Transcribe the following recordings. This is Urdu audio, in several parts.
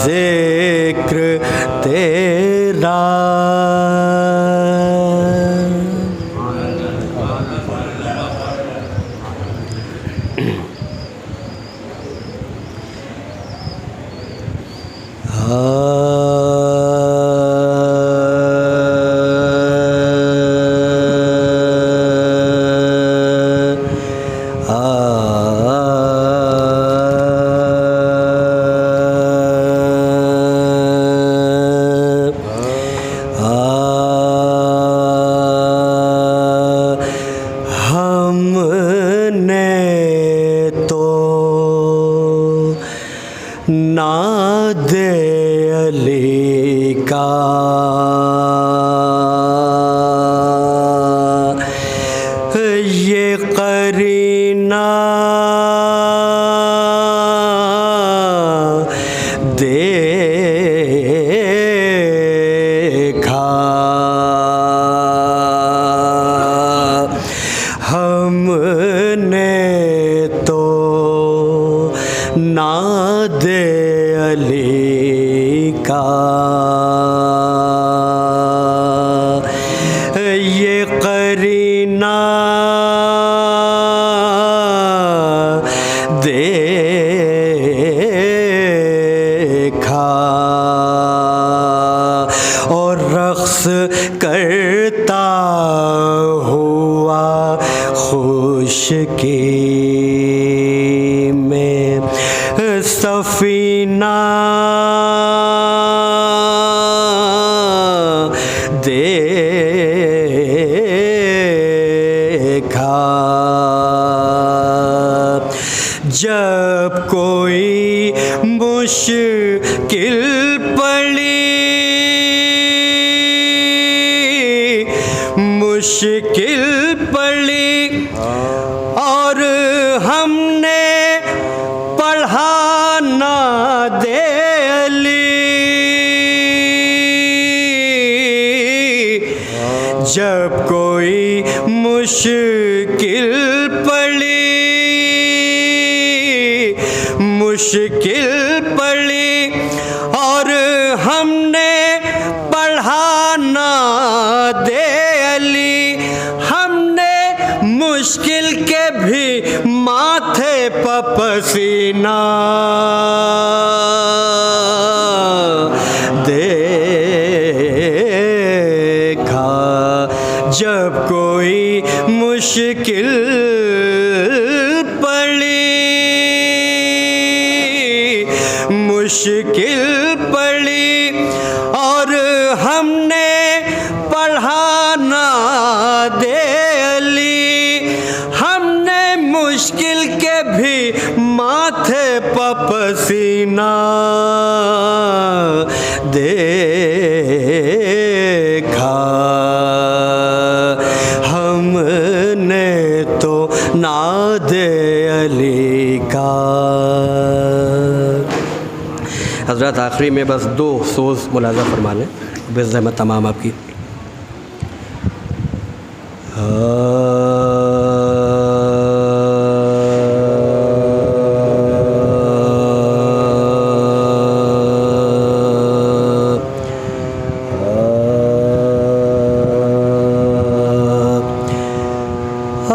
ذکر تیرا ناد علی کا یہ قرینہ دیکھا ہم نے تو ناد علی کا یہ قرینہ دیکھا اور رقص کرتا ہوا خشکی میں سفینہ دیکھا جب کوئی مشکل پڑی اور ہم نے پڑھا ناد علی جب کوئی مشکل پڑی اور ہم نے پڑھا ناد علی ہم نے مشکل کے بھی ماتھے پہ پسینہ دیکھا جب کوئی مشکل پڑی اور ہم نے پڑھا ناد علی ہم نے مشکل کے بھی ماتھے پہ پسینہ دیکھا ہم نے تو ناد علی کا۔ حضرات آخری میں بس 2 سوز ملاحظہ فرما لیں بے زحمت تمام آپ کی۔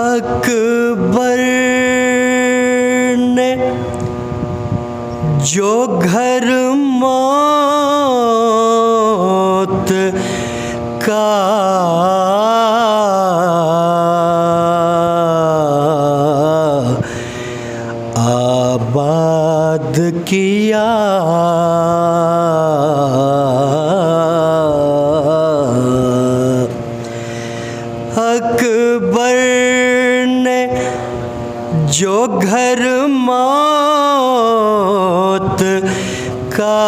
اکبر نے جو گھر موت کا آباد کیا اکبر نے جو گھر موت کا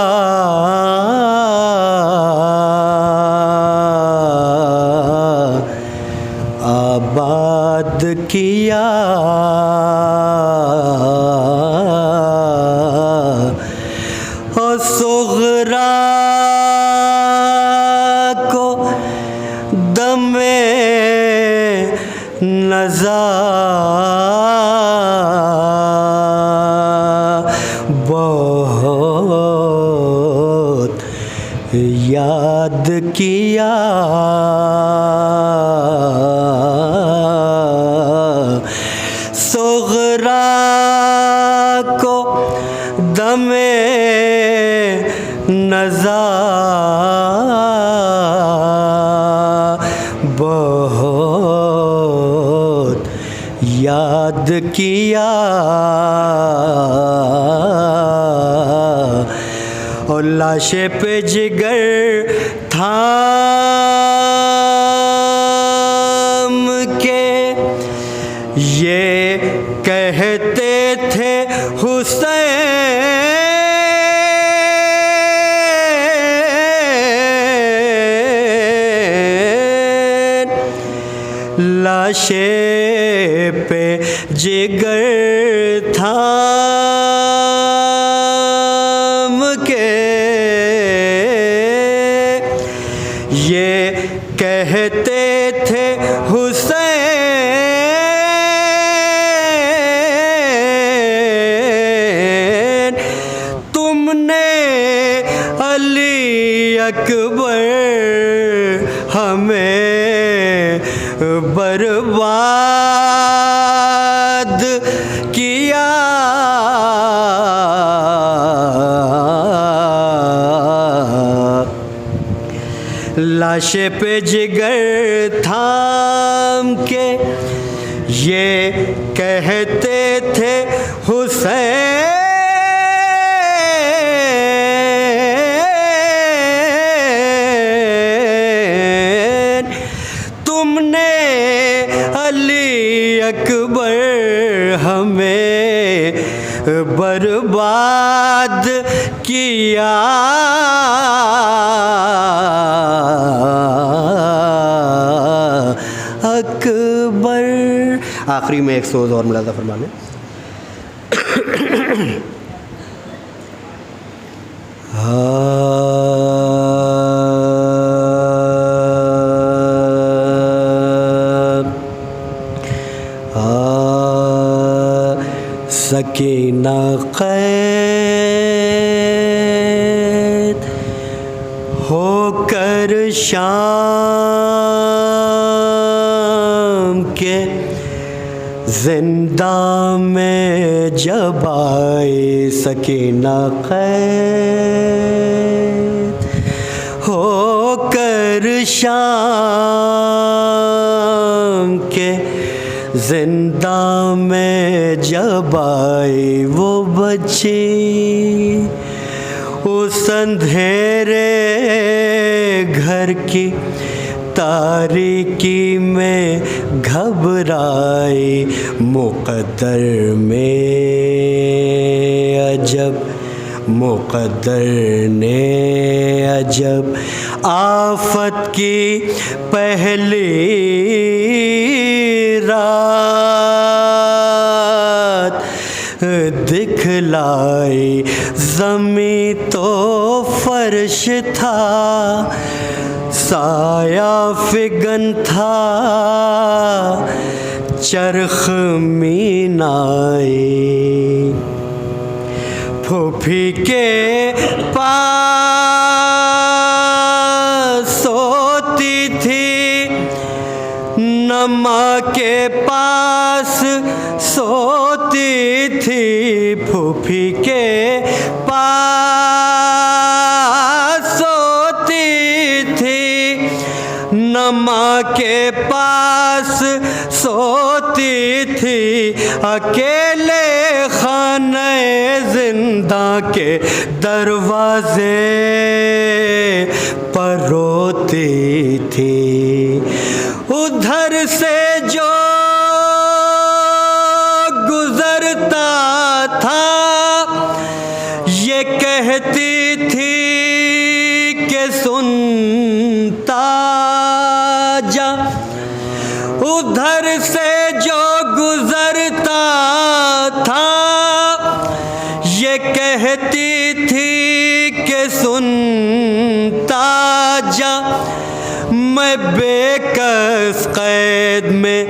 آباد کیا اور صغرا کو دم نزا کیا صغرا کو دم نزا بہت یاد کیا اور لاشے پہ جگر تھام کے یہ کہتے تھے حسین لاشے پہ جگر تھام کے یہ کہتے تھے حسین تم نے علی اکبر ہمیں برباد کیا لاشے پہ جگر تھام کے یہ کہتے تھے حسین تم نے علی اکبر ہمیں برباد کیا اکبر آخری میں ایک سوز اور ملاحظہ فرما لیں سکینہ قید ہو کر شام کے زندہ میں جب آئی سکینہ قید ہو کر شام کے زندہ میں جب آئی وہ بچی اس اندھیرے گھر کی تاریکی میں گھبرائی مقدر نے عجب آفت کی پہلی رات دکھلائی زمیں تو فرش تھا سایہ فگن تھا چرخ مینائی پھوپھی کے پاس سوتی تھی نما کے پاس سوتی تھی پھوپھی کے پاس سوتی تھی نما کے پاس سوتی تھی اکیلے خانہ زندہ کے دروازے پر روتی تھی ادھر سے جو گزرتا تھا یہ کہتی تھی کہ سنتا جا ادھر سے جو گزرتا تھا یہ کہتی تھی کہ سنتا جا میں بے کس قید میں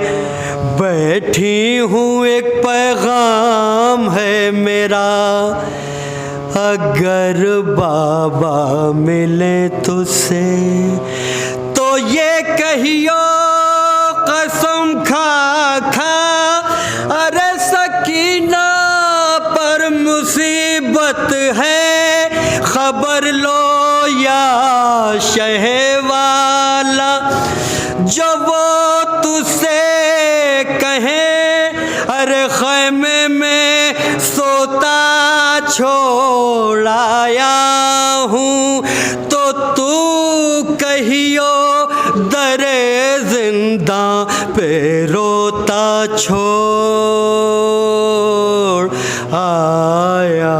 بیٹھی ہوں ایک پیغام ہے میرا اگر بابا ملے تجھ سے تو یہ کہیو قسم کھا کھا، ارے سکینہ پر مصیبت ہے خبر لو یا شہ والا، جو وہ تجھ سے کہیں ارے خیمے میں سوتا چھوڑ آیا ہوں، تو تو کہیو در زندہ پہ روتا چھوڑ آیا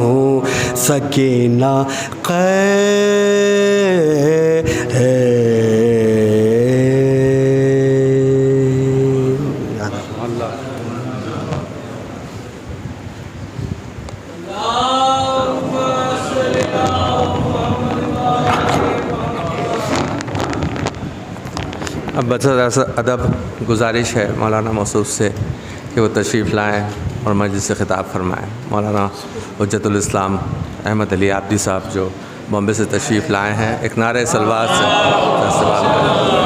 ہوں، سکینہ اب بطرز ادب گزارش ہے مولانا موصوف سے کہ وہ تشریف لائیں اور مجلس سے خطاب فرمائیں۔ مولانا حجت الاسلام احمد علی عابدی صاحب جو بامبے سے تشریف لائے ہیں، ایک نعرہ سلوات سے استقبال کریں۔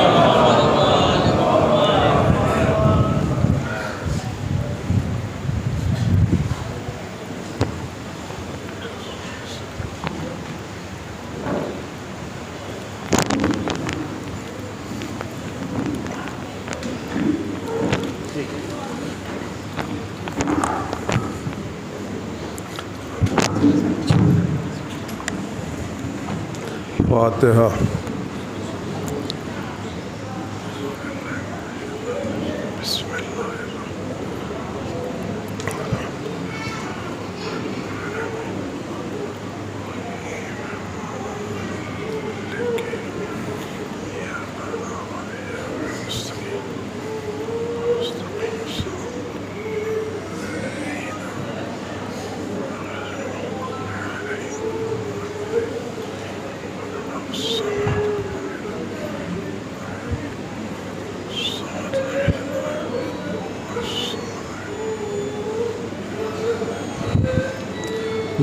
فاتحہ۔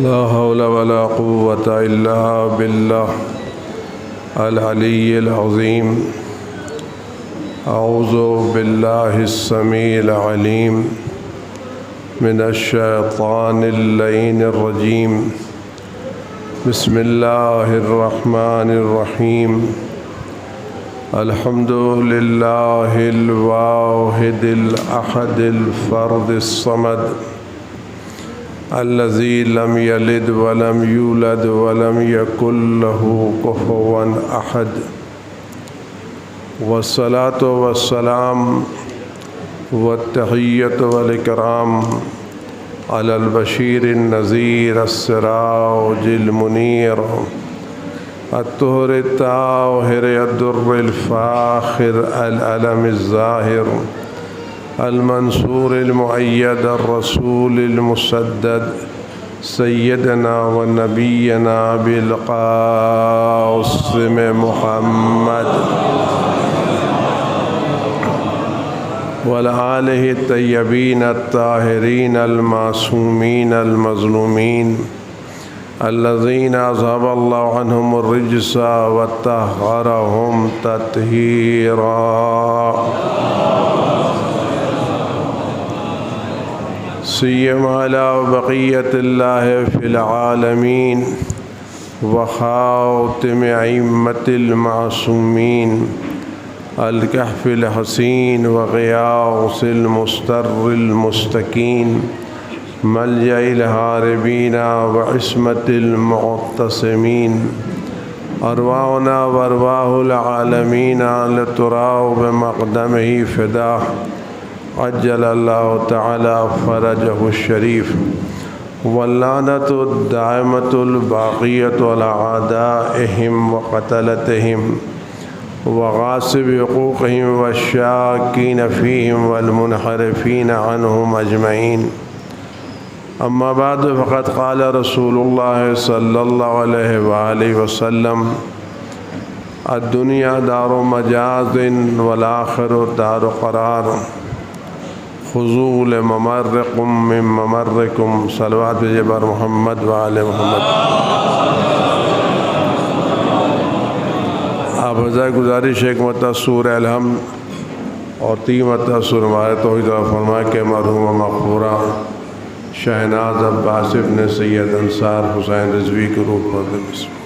لا حول ولا قوة إلا بالله العلي العظيم۔ أعوذ بالله السميع العليم من الشيطان اللعين الرجيم، بسم الله الرحمن الرحيم، الحمد لله الواحد الأحد الفرد الصمد الذي لم يلد ولم يولد ولم يكن له كفوا أحد، والصلاة والسلام والتحية والإكرام على البشير النذير السراج المنير الطهر الطاهر الدر الفاخر العلم الظاهر المنصور المؤيد الرسول المسدد سيدنا ونبينا بالقاسم محمد وآله الطيبين الطاهرين المعصومين المظلومين الذين أذهب الله عنهم الرجس وطهرهم تطهيرا، سيما على بقية الله في العالمين وخاتم أئمة المعصومين الكهف الحسين وغياث المستر المستكين ملجأ الهاربين وعصمة المعتصمين، أرواحنا وأرواح العالمين لتراه بمقدمه فداه، عجل الله تعالى فرجه الشريف، واللعنة الدائمة الباقية على أعدائهم وقتلتهم وغاصب حقوقهم والشاكين فيهم والمنحرفين عنهم أجمعين. أما بعد، فقد قال رسول الله صلى الله عليه وآله وسلم: الدنيا دار مجاز والآخرة دار قرار، خضوع لممرکم من ممرکم صلوات بھیجیے بر محمد و آل محمد۔ آپ حضرت گزارش ایک مرتبہ سورہ الحمد اور 3 مرتبہ سورہ ہمارے توحید فرمائے کہ مرحوم مغفورہ شہناز عباس ابن سید انصار حسین رضوی کے روح پر بسم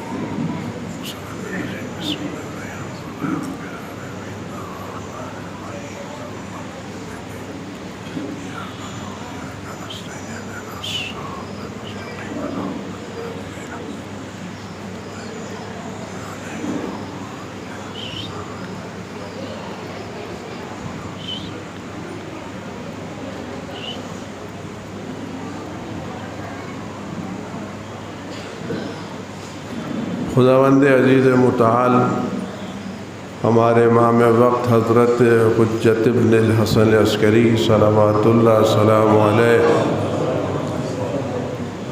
خداوند عزیز متعال ہمارے امام وقت حضرت حجت ابن الحسن عسکری صلوات اللہ سلام علیہ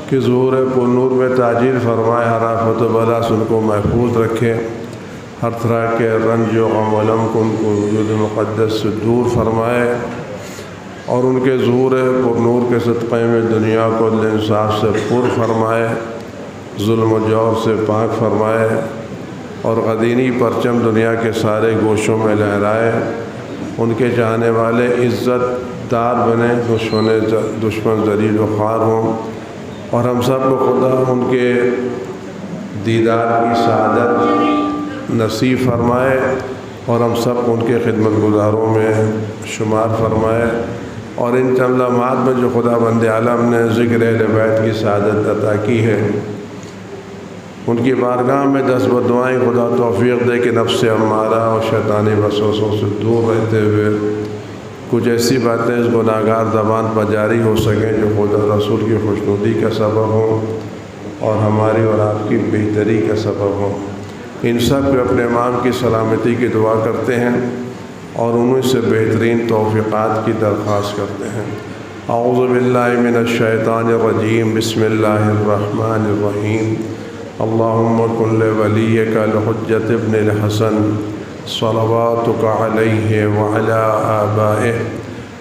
کہ ظہور پر نور میں تاجیل فرمائے، ہر آفت و بلا سے ان کو محفوظ رکھے، ہر طرح کے رنج و غم و علم کو ان کو وجود مقدس سے دور فرمائے، اور ان کے ظہور پر نور کے صدقے میں دنیا کو عدل انصاف سے پر فرمائے، ظلم و جور سے پاک فرمائے، اور غدینی پرچم دنیا کے سارے گوشوں میں لہرائے، ان کے چاہنے والے عزت دار بنے، دشمن ذلیل و خوار ہوں، اور ہم سب کو خدا ان کے دیدار کی سعادت نصیب فرمائے، اور ہم سب کو ان کے خدمت گزاروں میں شمار فرمائے، اور ان چند لمحات میں جو خدا بند عالم نے ذکر اہل بیت کی سعادت عطا کی ہے، ان کی بارگاہ میں 10 بدعائیں خدا توفیق دے کہ نفس امارہ اور شیطانی وسوسوں سے دور رہتے ہوئے کچھ ایسی باتیں اس گناہگار زبان پر جاری ہو سکیں جو خدا رسول کی خوشنودی کا سبب ہوں اور ہماری اور آپ کی بہتری کا سبب ہوں۔ ان سب پہ اپنے امام کی سلامتی کی دعا کرتے ہیں اور انہیں سے بہترین توفیقات کی درخواست کرتے ہیں۔ اعوذ باللہ من الشیطان الرجیم، بسم اللہ الرحمن الرحیم۔ اللہم کن لولیک الحجت ابن الحسن صلواتک علیہ وعلی آبائہ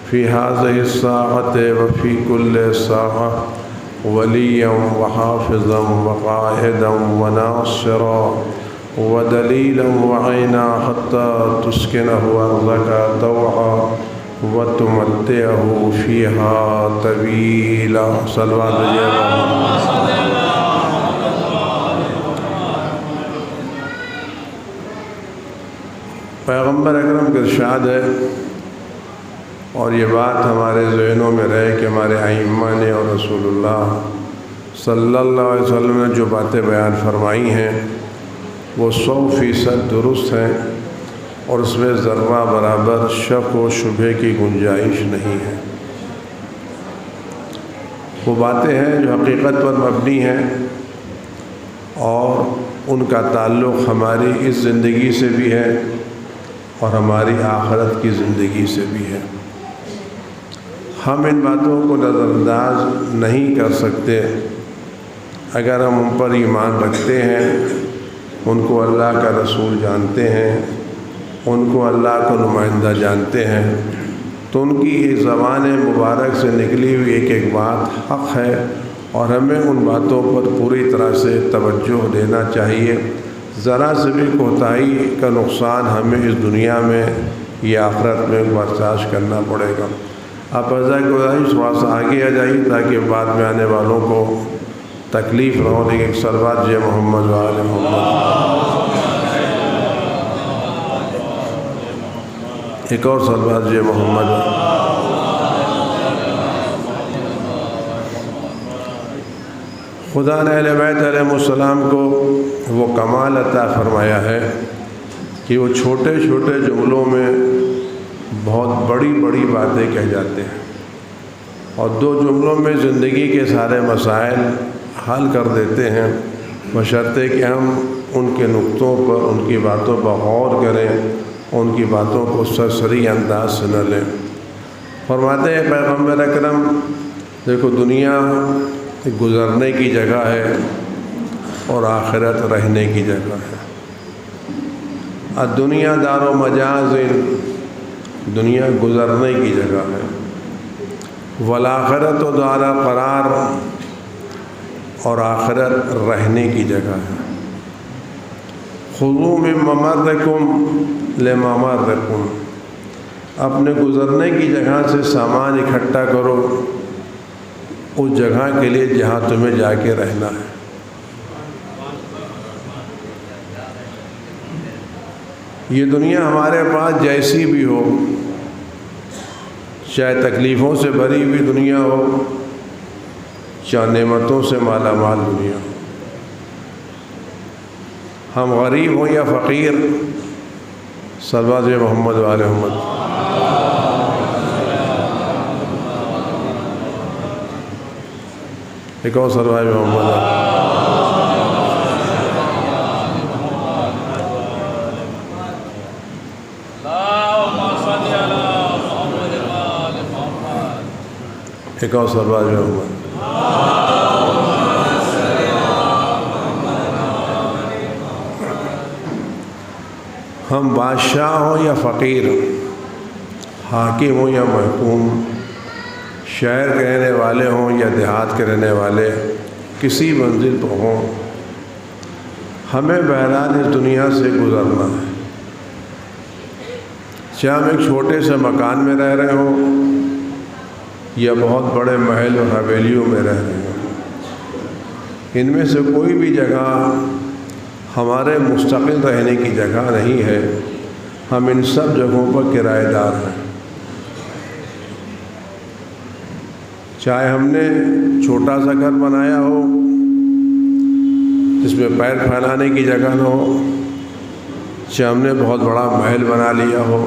فی هذه الساعة وفی کل ساعة ولیا وحافظا وقائدا وناصرا ودلیلا وعینا حتی تسکنہ ارضک طوعا وتمتعہ فیہا طویلا۔ صلوات بھیجیے۔ پیغمبر اکرم کا ارشاد ہے، اور یہ بات ہمارے ذہنوں میں رہے کہ ہمارے ائمہ نے اور رسول اللہ صلی اللہ علیہ وسلم نے جو باتیں بیان فرمائی ہیں وہ 100% درست ہیں، اور اس میں ذرہ برابر شک و شبہ کی گنجائش نہیں ہے۔ وہ باتیں ہیں جو حقیقت پر مبنی ہیں، اور ان کا تعلق ہماری اس زندگی سے بھی ہے اور ہماری آخرت کی زندگی سے بھی ہے۔ ہم ان باتوں کو نظر انداز نہیں کر سکتے اگر ہم ان پر ایمان رکھتے ہیں، ان کو اللہ کا رسول جانتے ہیں، ان کو اللہ کا نمائندہ جانتے ہیں، تو ان کی زبان مبارک سے نکلی ہوئی ایک ایک بات حق ہے، اور ہمیں ان باتوں پر پوری طرح سے توجہ دینا چاہیے۔ ذرا سے بھی کوتاہی کا نقصان ہمیں اس دنیا میں یا آخرت میں برداشت کرنا پڑے گا۔ آپ حضرت گزارش تھوڑا سا آگے آ جائیے تاکہ بعد میں آنے والوں کو تکلیف نہ ہو، لیکن صلوات جے محمد و آل محمد۔ ایک اور صلوات جے محمد۔ خدا نے اہل بیت علیہ السلام کو وہ کمال عطا فرمایا ہے کہ وہ چھوٹے چھوٹے جملوں میں بہت بڑی بڑی باتیں کہہ جاتے ہیں، اور 2 جملوں میں زندگی کے سارے مسائل حل کر دیتے ہیں، بشرطے کہ ہم ان کے نقطوں پر، ان کی باتوں پر غور کریں، ان کی باتوں کو سرسری انداز سے نہ لیں۔ فرماتے ہیں پیغمبر اکرم، دیکھو دنیا گزرنے کی جگہ ہے اور آخرت رہنے کی جگہ ہے۔ الدنیا دار و مجاز، دنیا گزرنے کی جگہ ہے، والآخرت و دار قرار، اور آخرت رہنے کی جگہ ہے۔ خذوا من ممرکم لممرکم، اپنے گزرنے کی جگہ سے سامان اکٹھا کرو اس جگہ کے لیے جہاں تمہیں جا کے رہنا ہے۔ یہ دنیا ہمارے پاس جیسی بھی ہو، چاہے تکلیفوں سے بھری ہوئی دنیا ہو، چاہے نعمتوں سے مالا مال دنیا ہو، ہم غریب ہوں یا فقیر، صلوات محمد و آل محمد، ایک اور صلوات محمد۔ ایک اور صلوات محمد۔ ہم بادشاہ ہوں یا فقیر، حاکم ہوں یا محکوم، شہر کے رہنے والے ہوں یا دیہات کے رہنے والے، کسی منزل پر ہوں، ہمیں بہرحال اس دنیا سے گزرنا ہے۔ چاہے ہم ایک چھوٹے سے مکان میں رہ رہے ہوں یا بہت بڑے محل اور حویلیوں میں رہ رہے ہوں، ان میں سے کوئی بھی جگہ ہمارے مستقل رہنے کی جگہ نہیں ہے، ہم ان سب جگہوں پر کرایہ دار ہیں۔ چاہے ہم نے چھوٹا سا گھر بنایا ہو جس میں پیر پھیلانے کی جگہ نہ ہو، چاہے ہم نے بہت بڑا محل بنا لیا ہو،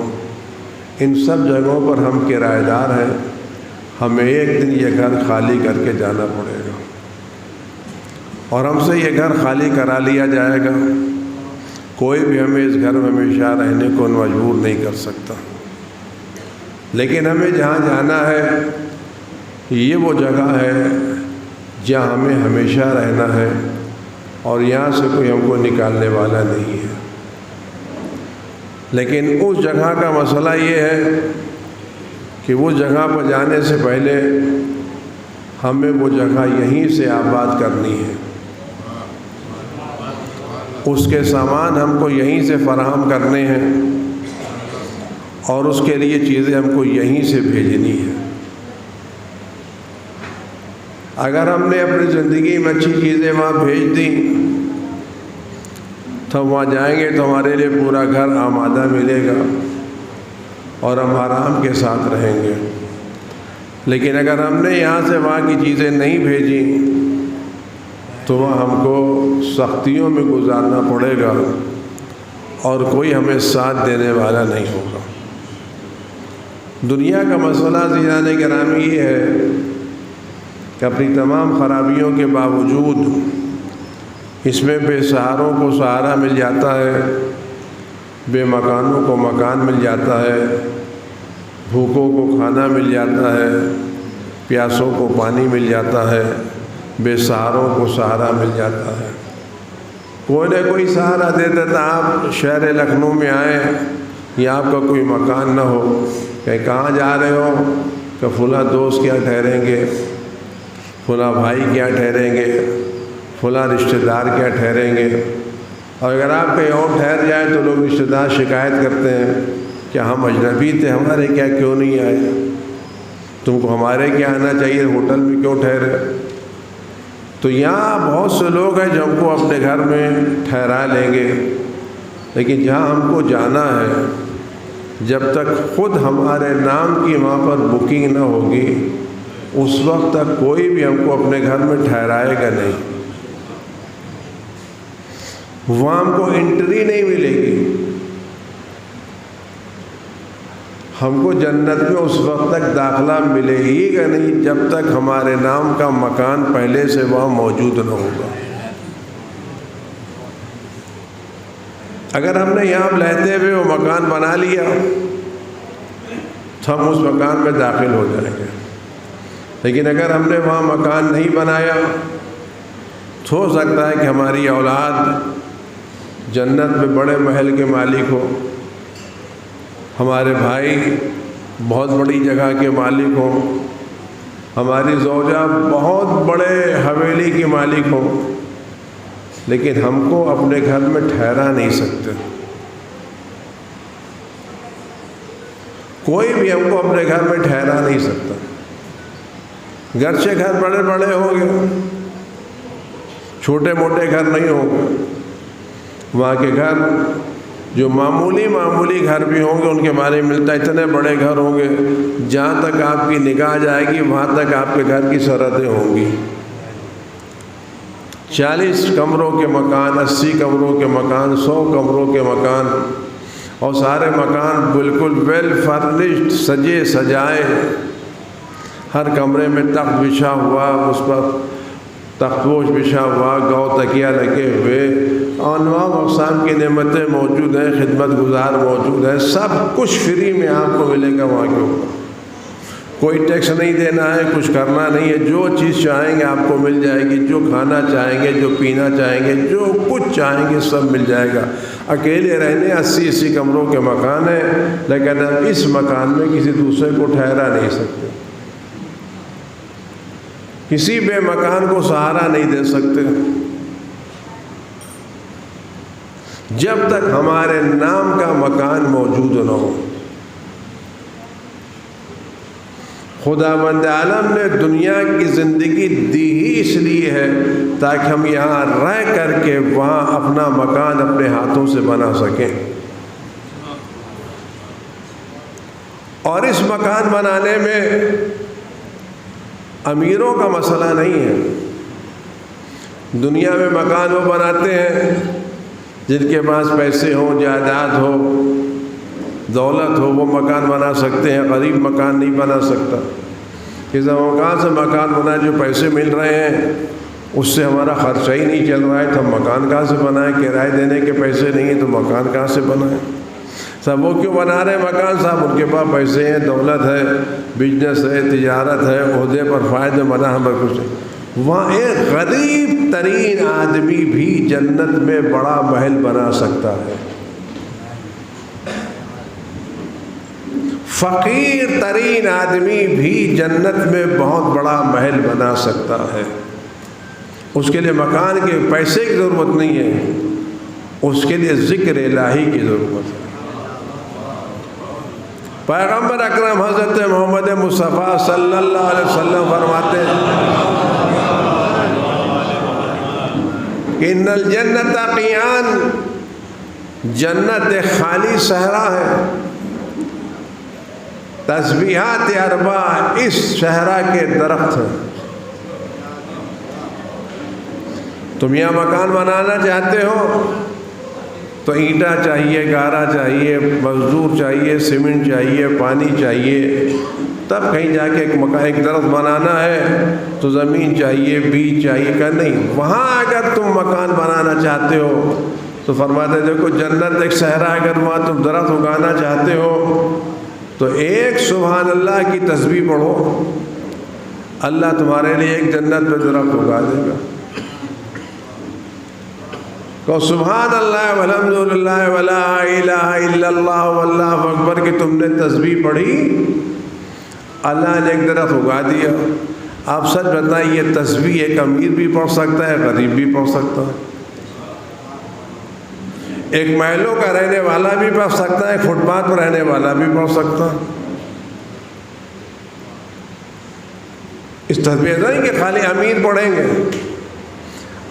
ان سب جگہوں پر ہم کرایہ دار ہیں، ہمیں ایک دن یہ گھر خالی کر کے جانا پڑے گا، اور ہم سے یہ گھر خالی کرا لیا جائے گا۔ کوئی بھی ہمیں اس گھر میں ہمیشہ رہنے کو مجبور نہیں کر سکتا، لیکن ہمیں جہاں جانا ہے یہ وہ جگہ ہے جہاں ہمیں ہمیشہ رہنا ہے، اور یہاں سے کوئی ہم کو نکالنے والا نہیں ہے۔ لیکن اس جگہ کا مسئلہ یہ ہے کہ وہ جگہ پر جانے سے پہلے ہمیں وہ جگہ یہیں سے آباد کرنی ہے، اس کے سامان ہم کو یہیں سے فراہم کرنے ہیں، اور اس کے لیے چیزیں ہم کو یہیں سے بھیجنی ہے۔ اگر ہم نے اپنی زندگی میں اچھی چیزیں وہاں بھیج دیں تو وہاں جائیں گے تو ہمارے لیے پورا گھر آمادہ ملے گا اور ہم آرام کے ساتھ رہیں گے۔ لیکن اگر ہم نے یہاں سے وہاں کی چیزیں نہیں بھیجی تو وہاں ہم کو سختیوں میں گزارنا پڑے گا اور کوئی ہمیں ساتھ دینے والا نہیں ہوگا۔ دنیا کا مسئلہ عزیزان گرامی یہ ہے کہ اپنی تمام خرابیوں کے باوجود اس میں بے سہاروں کو سہارا مل جاتا ہے، بے مکانوں کو مکان مل جاتا ہے، بھوکوں کو کھانا مل جاتا ہے، پیاسوں کو پانی مل جاتا ہے، بے سہاروں کو سہارا مل جاتا ہے۔ کوئی نہ کوئی سہارا دے دیتا۔ آپ شہر لکھنؤ میں آئیں یا آپ کا کوئی مکان نہ ہو، کہ کہاں جا رہے ہو، کہ فلاں دوست کیا ٹھہریں گے، فلاں بھائی کیا ٹھہریں گے، فلاں رشتہ دار کیا ٹھہریں گے، اور اگر آپ کہیں اور ٹھہر جائیں تو لوگ رشتہ دار شکایت کرتے ہیں کہ ہم اجنبی تھے، ہمارے کیا کیوں نہیں آئے، تم کو ہمارے کیا آنا چاہیے، ہوٹل میں کیوں ٹھہرے۔ تو یہاں بہت سے لوگ ہیں جو ہم کو اپنے گھر میں ٹھہرا لیں گے، لیکن جہاں ہم کو جانا ہے جب تک خود ہمارے نام کی وہاں پر بکنگ نہ ہوگی اس وقت تک کوئی بھی ہم کو اپنے گھر میں ٹھہرائے گا نہیں، وہاں ہم کو انٹری نہیں ملے گی۔ ہم کو جنت میں اس وقت تک داخلہ ملے ہی گا نہیں جب تک ہمارے نام کا مکان پہلے سے وہاں موجود نہ ہوگا۔ اگر ہم نے یہاں رہتے ہوئے وہ مکان بنا لیا تو ہم اس مکان میں داخل ہو جائیں گے، لیکن اگر ہم نے وہاں مکان نہیں بنایا تو ہو سکتا ہے کہ ہماری اولاد جنت میں بڑے محل کے مالک ہو، ہمارے بھائی بہت بڑی جگہ کے مالک ہوں، ہماری زوجہ بہت بڑے حویلی کی مالک ہو، لیکن ہم کو اپنے گھر میں ٹھہرا نہیں سکتے، کوئی بھی ہم کو اپنے گھر میں ٹھہرا نہیں سکتا۔ گرچہ گھر بڑے بڑے ہوں گے، چھوٹے موٹے گھر نہیں ہوں گے، وہاں کے گھر جو معمولی گھر بھی ہوں گے ان کے بارے میں ملتا ہے، اتنے بڑے گھر ہوں گے جہاں تک آپ کی نگاہ جائے گی وہاں تک آپ کے گھر کی سرحدیں ہوں گی۔ 40 کمروں کے مکان، 80 کمروں کے مکان، 100 کمروں کے مکان، اور سارے مکان بالکل ویل فرنشڈ، سجے سجائے، ہر کمرے میں تخت بچھا ہوا، اس پر تختپوش بچھا ہوا، گو تکیہ لگے ہوئے، انواع اقسام کی نعمتیں موجود ہیں، خدمت گزار موجود ہیں، سب کچھ فری میں آپ کو ملے گا وہاں کے اوپر، کوئی ٹیکس نہیں دینا ہے، کچھ کرنا نہیں ہے، جو چیز چاہیں گے آپ کو مل جائے گی، جو کھانا چاہیں گے، جو پینا چاہیں گے، جو کچھ چاہیں گے سب مل جائے گا۔ اکیلے رہنے 80 کمروں کے مکان ہیں، لیکن ہم اس مکان میں کسی دوسرے کو ٹھہرا نہیں سکتے، کسی بے مکان کو سہارا نہیں دے سکتے، جب تک ہمارے نام کا مکان موجود نہ ہو۔ خداوند عالم نے دنیا کی زندگی دی ہی اس لیے ہے تاکہ ہم یہاں رہ کر کے وہاں اپنا مکان اپنے ہاتھوں سے بنا سکیں، اور اس مکان بنانے میں امیروں کا مسئلہ نہیں ہے۔ دنیا میں مکان وہ بناتے ہیں جن کے پاس پیسے ہوں، جائیداد ہو، دولت ہو، وہ مکان بنا سکتے ہیں، غریب مکان نہیں بنا سکتا۔ کہ کہاں سے مکان بنا، جو پیسے مل رہے ہیں اس سے ہمارا خرچہ ہی نہیں چل رہا ہے، تو ہم مکان کہاں سے بنائیں؟ کرائے دینے کے پیسے نہیں ہیں تو مکان کہاں سے بنائیں؟ صاحب وہ کیوں بنا رہے ہیں مکان؟ صاحب ان کے پاس پیسے ہیں، دولت ہے، بزنس ہے، تجارت ہے، عہدے پر فائدہ منا ہم کچھ نہیں۔ وہاں ایک غریب ترین آدمی بھی جنت میں بڑا محل بنا سکتا ہے، فقیر ترین آدمی بھی جنت میں بہت بڑا محل بنا سکتا ہے۔ اس کے لیے مکان کے پیسے کی ضرورت نہیں ہے، اس کے لیے ذکر الہی کی ضرورت ہے۔ پیغمبر اکرم حضرت محمد مصطفیٰ صلی اللہ علیہ وسلم فرماتے ہیں کہ ان الجنت قیان، جنت ایک خالی صحرا ہے، تسبیحات اربع اس صحرا کے درخت ہیں۔ تم یہاں مکان بنانا چاہتے ہو تو اینٹا چاہیے، گارا چاہیے، مزدور چاہیے، سیمنٹ چاہیے، پانی چاہیے، تب کہیں جا کے ایک درخت بنانا ہے تو زمین چاہیے، بیج چاہیے، کہ نہیں۔ وہاں اگر تم مکان بنانا چاہتے ہو تو فرماتے دیکھو جنت ایک صحرا، اگر وہاں تم درخت اگانا چاہتے ہو تو ایک سبحان اللہ کی تسبیح پڑھو، اللہ تمہارے لیے ایک جنت میں درخت اگا دے گا۔ کہ سبحان اللہ والحمد للہ ولا الہ الا اللہ واللہ اکبر کہ تم نے تسبیح پڑھی، اللہ نے ایک درخت اگا دیا۔ آپ سچ بتائیں یہ تسبیح ایک امیر بھی پڑھ سکتا ہے، غریب بھی پڑھ سکتا ہے، ایک محلوں کا رہنے والا بھی پڑھ سکتا ہے، فٹ پاتھ پر رہنے والا بھی پڑھ سکتا ہے۔ اس تسبیح نہیں کہ خالی امیر پڑھیں گے،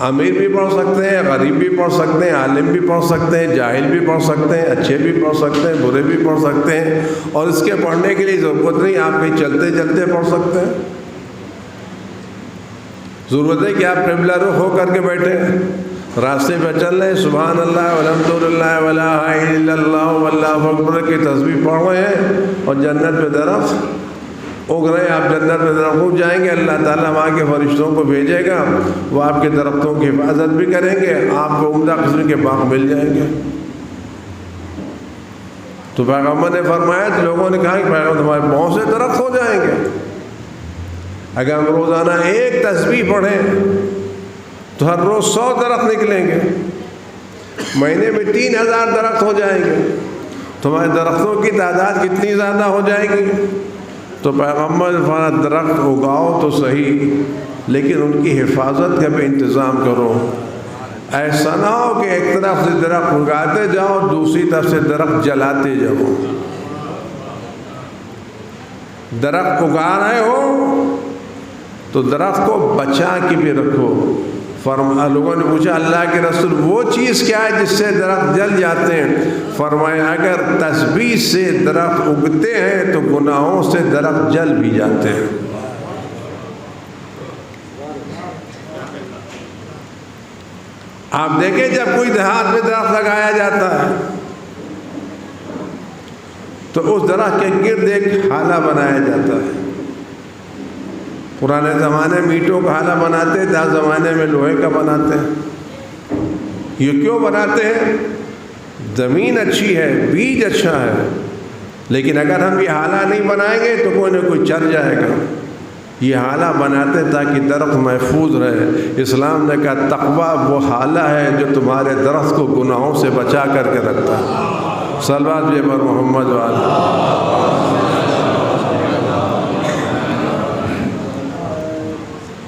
امیر بھی پڑھ سکتے ہیں، غریب بھی پڑھ سکتے ہیں، عالم بھی پڑھ سکتے ہیں، جاہل بھی پڑھ سکتے ہیں، اچھے بھی پڑھ سکتے ہیں، برے بھی پڑھ سکتے ہیں، اور اس کے پڑھنے کے لیے ضرورت نہیں، آپ کہیں چلتے چلتے پڑھ سکتے ہیں۔ ضرورت ہے کہ آپ قبلہ رخ ہو کر کے بیٹھے، راستے پہ چل رہے ہیں، سبحان اللہ والحمد للہ ولا الہ الا اللہ واللہ اکبر کی تسبیح پڑھ رہے ہیں، اور جنت پہ درخت اگ رہے ہیں، آپ جنت میں درخت اگ جائیں گے، اللہ تعالیٰ وہاں کے فرشتوں کو بھیجے گا، وہ آپ کے درختوں کی حفاظت بھی کریں گے، آپ کو عمدہ قسم کے باغ مل جائیں گے۔ تو پیغمبر نے فرمایا، تو لوگوں نے کہا کہ پیغمبر ہمارے بہت سے درخت ہو جائیں گے، اگر ہم روزانہ ایک تسبیح پڑھیں تو ہر روز 100 درخت نکلیں گے، مہینے میں 3000 درخت ہو جائیں گے، تو ہمارے درختوں کی تعداد کتنی زیادہ ہو جائے گی؟ تو پیغمبر نے فرمایا درخت اگاؤ تو صحیح، لیکن ان کی حفاظت کا بھی انتظام کرو۔ ایسا نہ ہو کہ ایک طرف سے درخت اگاتے جاؤ، دوسری طرف سے درخت جلاتے جاؤ۔ درخت اگا رہے ہو تو درخت کو بچا کے بھی رکھو۔ لوگوں نے پوچھا اللہ کے رسول وہ چیز کیا ہے جس سے درخت جل جاتے ہیں؟ فرمایا اگر تسبیح سے درخت اگتے ہیں تو گناہوں سے درخت جل بھی جاتے ہیں۔ آپ دیکھیں جب کوئی دیہات میں درخت لگایا جاتا ہے تو اس درخت کے گرد ایک حالہ بنایا جاتا ہے۔ پرانے زمانے میں اینٹوں کا حالہ بناتے، دس زمانے میں لوہے کا بناتے ہیں۔ یہ کیوں بناتے ہیں؟ زمین اچھی ہے، بیج اچھا ہے، لیکن اگر ہم یہ حالہ نہیں بنائیں گے تو کوئی نہ کوئی چر جائے گا۔ یہ حالہ بناتے تاکہ درخت محفوظ رہے۔ اسلام نے کہا تقویٰ وہ حالہ ہے جو تمہارے درخت کو گناہوں سے بچا کر کے رکھتا ہے۔ صلوات پر محمد وعلیہ۔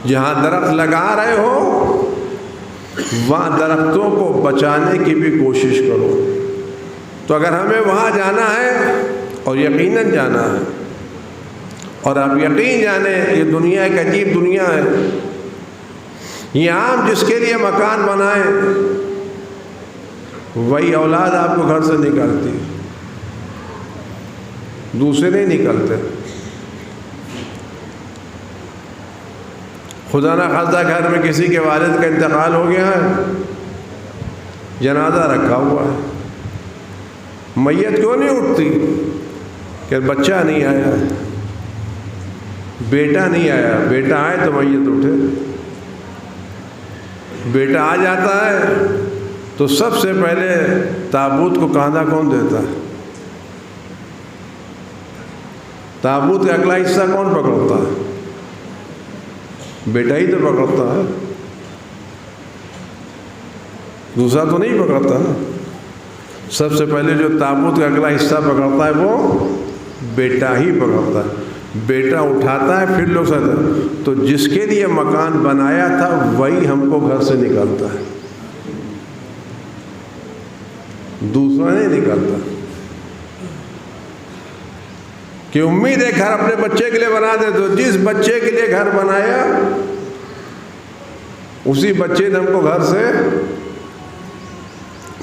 جہاں درخت لگا رہے ہو وہاں درختوں کو بچانے کی بھی کوشش کرو۔ تو اگر ہمیں وہاں جانا ہے اور یقیناً جانا ہے، اور آپ یقین جانیں یہ دنیا ایک عجیب دنیا ہے، یہ عام جس کے لیے مکان بنائیں وہی اولاد آپ کو گھر سے نکالتی، دوسرے نہیں نکلتے۔ خدا نہ خواستہ گھر میں کسی کے والد کا انتقال ہو گیا ہے، جنازہ رکھا ہوا ہے، میت کیوں نہیں اٹھتی؟ کہ بچہ نہیں آیا، بیٹا نہیں آیا۔ بیٹا آئے تو میت اٹھے۔ بیٹا آ جاتا ہے تو سب سے پہلے تابوت کو کاندھا کون دیتا ہے؟ تابوت کا اگلا حصہ کون پکڑتا ہے؟ بیٹا ہی تو پکڑتا ہے، دوسرا تو نہیں پکڑتا نا۔ سب سے پہلے جو تابوت کا اگلا حصہ پکڑتا ہے وہ بیٹا ہی پکڑتا ہے۔ بیٹا اٹھاتا ہے، پھر لوگ ساتھ ہیں۔ تو جس کے لیے مکان بنایا تھا وہی ہم کو گھر سے نکالتا ہے، دوسرا نہیں نکالتا۔ کہ امید ہے گھر اپنے بچے کے لیے بنا دے، تو جس بچے کے لیے گھر بنایا اسی بچے نے ہم کو گھر سے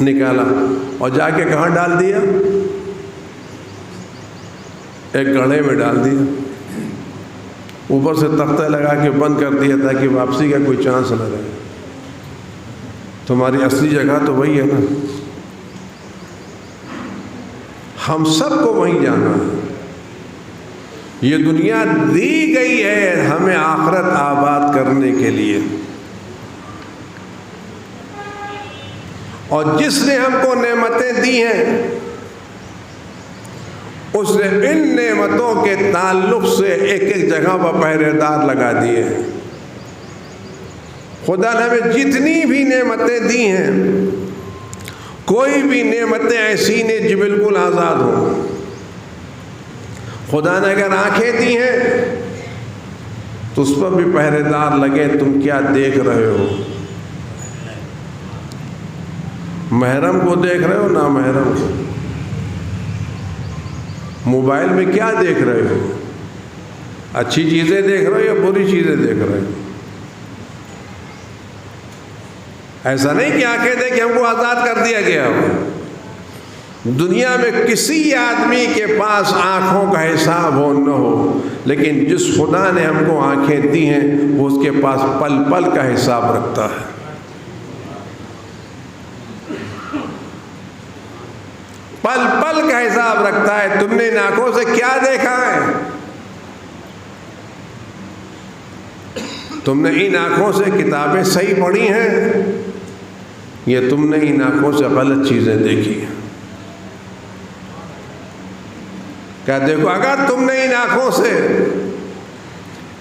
نکالا اور جا کے کہاں ڈال دیا؟ ایک گڑھے میں ڈال دیا، اوپر سے تختہ لگا کے بند کر دیا تاکہ واپسی کا کوئی چانس نہ رہے۔ تمہاری اصلی جگہ تو وہی ہے نا، ہم سب کو وہیں جانا ہے۔ یہ دنیا دی گئی ہے ہمیں آخرت آباد کرنے کے لیے، اور جس نے ہم کو نعمتیں دی ہیں اس نے ان نعمتوں کے تعلق سے ایک ایک جگہ پر پہرے دار لگا دیے ہیں۔ خدا نے ہمیں جتنی بھی نعمتیں دی ہیں، کوئی بھی نعمتیں ایسی نہیں جو بالکل آزاد ہوں۔ خدا نے اگر آنکھیں دی ہیں تو اس پر بھی پہرے دار لگے، تم کیا دیکھ رہے ہو؟ محرم کو دیکھ رہے ہو نا محرم کو؟ موبائل میں کیا دیکھ رہے ہو؟ اچھی چیزیں دیکھ رہے ہو یا بری چیزیں دیکھ رہے ہو؟ ایسا نہیں کہ آنکھیں دیکھ کے ہم کو آزاد کر دیا گیا ہو۔ دنیا میں کسی آدمی کے پاس آنکھوں کا حساب ہو نہ ہو، لیکن جس خدا نے ہم کو آنکھیں دی ہیں وہ اس کے پاس پل پل کا حساب رکھتا ہے۔ پل پل کا حساب رکھتا ہے۔ تم نے ان آنکھوں سے کیا دیکھا ہے؟ تم نے ان آنکھوں سے کتابیں صحیح پڑھی ہیں یا تم نے ان آنکھوں سے غلط چیزیں دیکھی ہیں؟ کیا دیکھو، اگر تم نے ان آنکھوں سے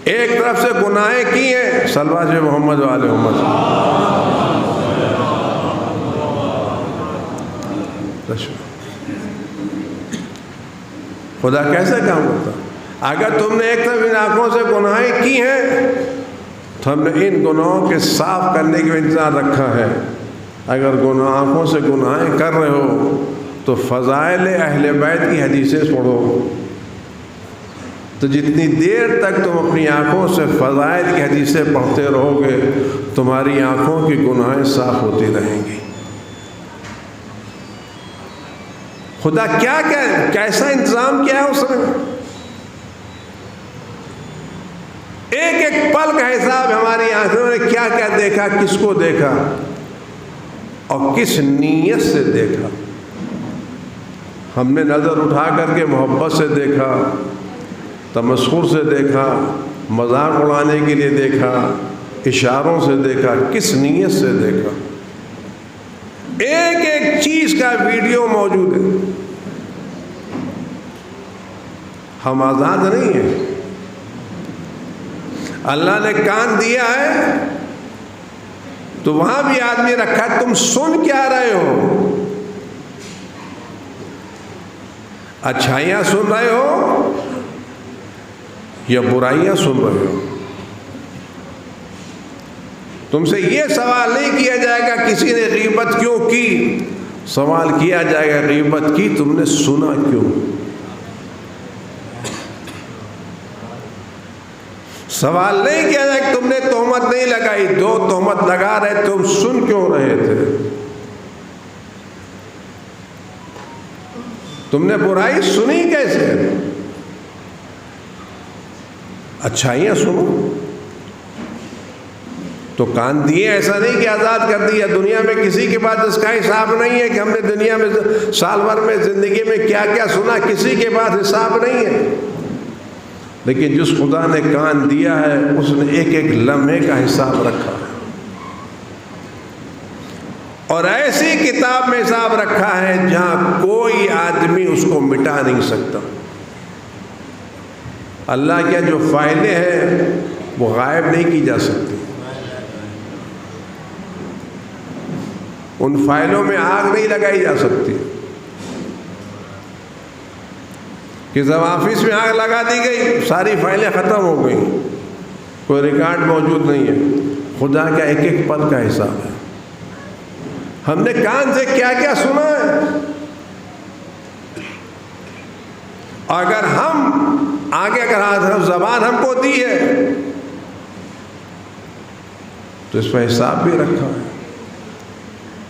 ایک طرف سے گناہیں کی ہیں، صلوات محمد والے محمد، خدا کیسے کام کرتا؟ اگر تم نے ایک طرف ان آنکھوں سے گناہیں کی ہیں تو ہم نے ان گناہوں کے صاف کرنے کا انتظار رکھا ہے. اگر آنکھوں سے گناہیں کر رہے ہو تو فضائل اہل بیت کی حدیثیں پڑھو. تو جتنی دیر تک تم اپنی آنکھوں سے فضائل کی حدیثیں پڑھتے رہو گے تمہاری آنکھوں کی گناہیں صاف ہوتی رہیں گی. خدا کیسا انتظام کیا ہے اس نے. ایک ایک پل کا حساب ہماری آنکھوں نے کیا کیا دیکھا, کس کو دیکھا اور کس نیت سے دیکھا. ہم نے نظر اٹھا کر کے محبت سے دیکھا, تمسخر سے دیکھا, مذاق اڑانے کے لیے دیکھا, اشاروں سے دیکھا, کس نیت سے دیکھا. ایک ایک چیز کا ویڈیو موجود ہے. ہم آزاد نہیں ہیں. اللہ نے کان دیا ہے تو وہاں بھی آدمی رکھا ہے. تم سن کیا رہے ہو؟ اچھائیاں سن رہے ہو یا برائیاں سن رہے ہو؟ تم سے یہ سوال نہیں کیا جائے گا کسی نے غیبت کیوں کی, سوال کیا جائے گا غیبت کی تم نے سنا کیوں. سوال نہیں کیا جائے کہ تم نے تہمت نہیں لگائی, دو تہمت لگا رہے تم سن کیوں رہے تھے. تم نے برائی سنی کیسے؟ اچھائیاں سنو. تو کان دیے ایسا نہیں کہ آزاد کر دیا. دنیا میں کسی کے پاس اس کا حساب نہیں ہے کہ ہم نے دنیا میں سال بھر میں زندگی میں کیا کیا سنا, کسی کے پاس حساب نہیں ہے. لیکن جس خدا نے کان دیا ہے اس نے ایک ایک لمحے کا حساب رکھا ہے اور ایسی کتاب میں حساب رکھا ہے جہاں کوئی آدمی اس کو مٹا نہیں سکتا. اللہ کے جو فائلیں ہیں وہ غائب نہیں کی جا سکتی. ان فائلوں میں آگ نہیں لگائی جا سکتی کہ جب آفس میں آگ لگا دی گئی ساری فائلیں ختم ہو گئیں, کوئی ریکارڈ موجود نہیں ہے. خدا کا ایک ایک پل کا حساب ہے. ہم نے کان سے کیا کیا سنا ہے. اگر ہم آگے اگر زبان ہم کو دی ہے تو اس پہ حساب بھی رکھا ہے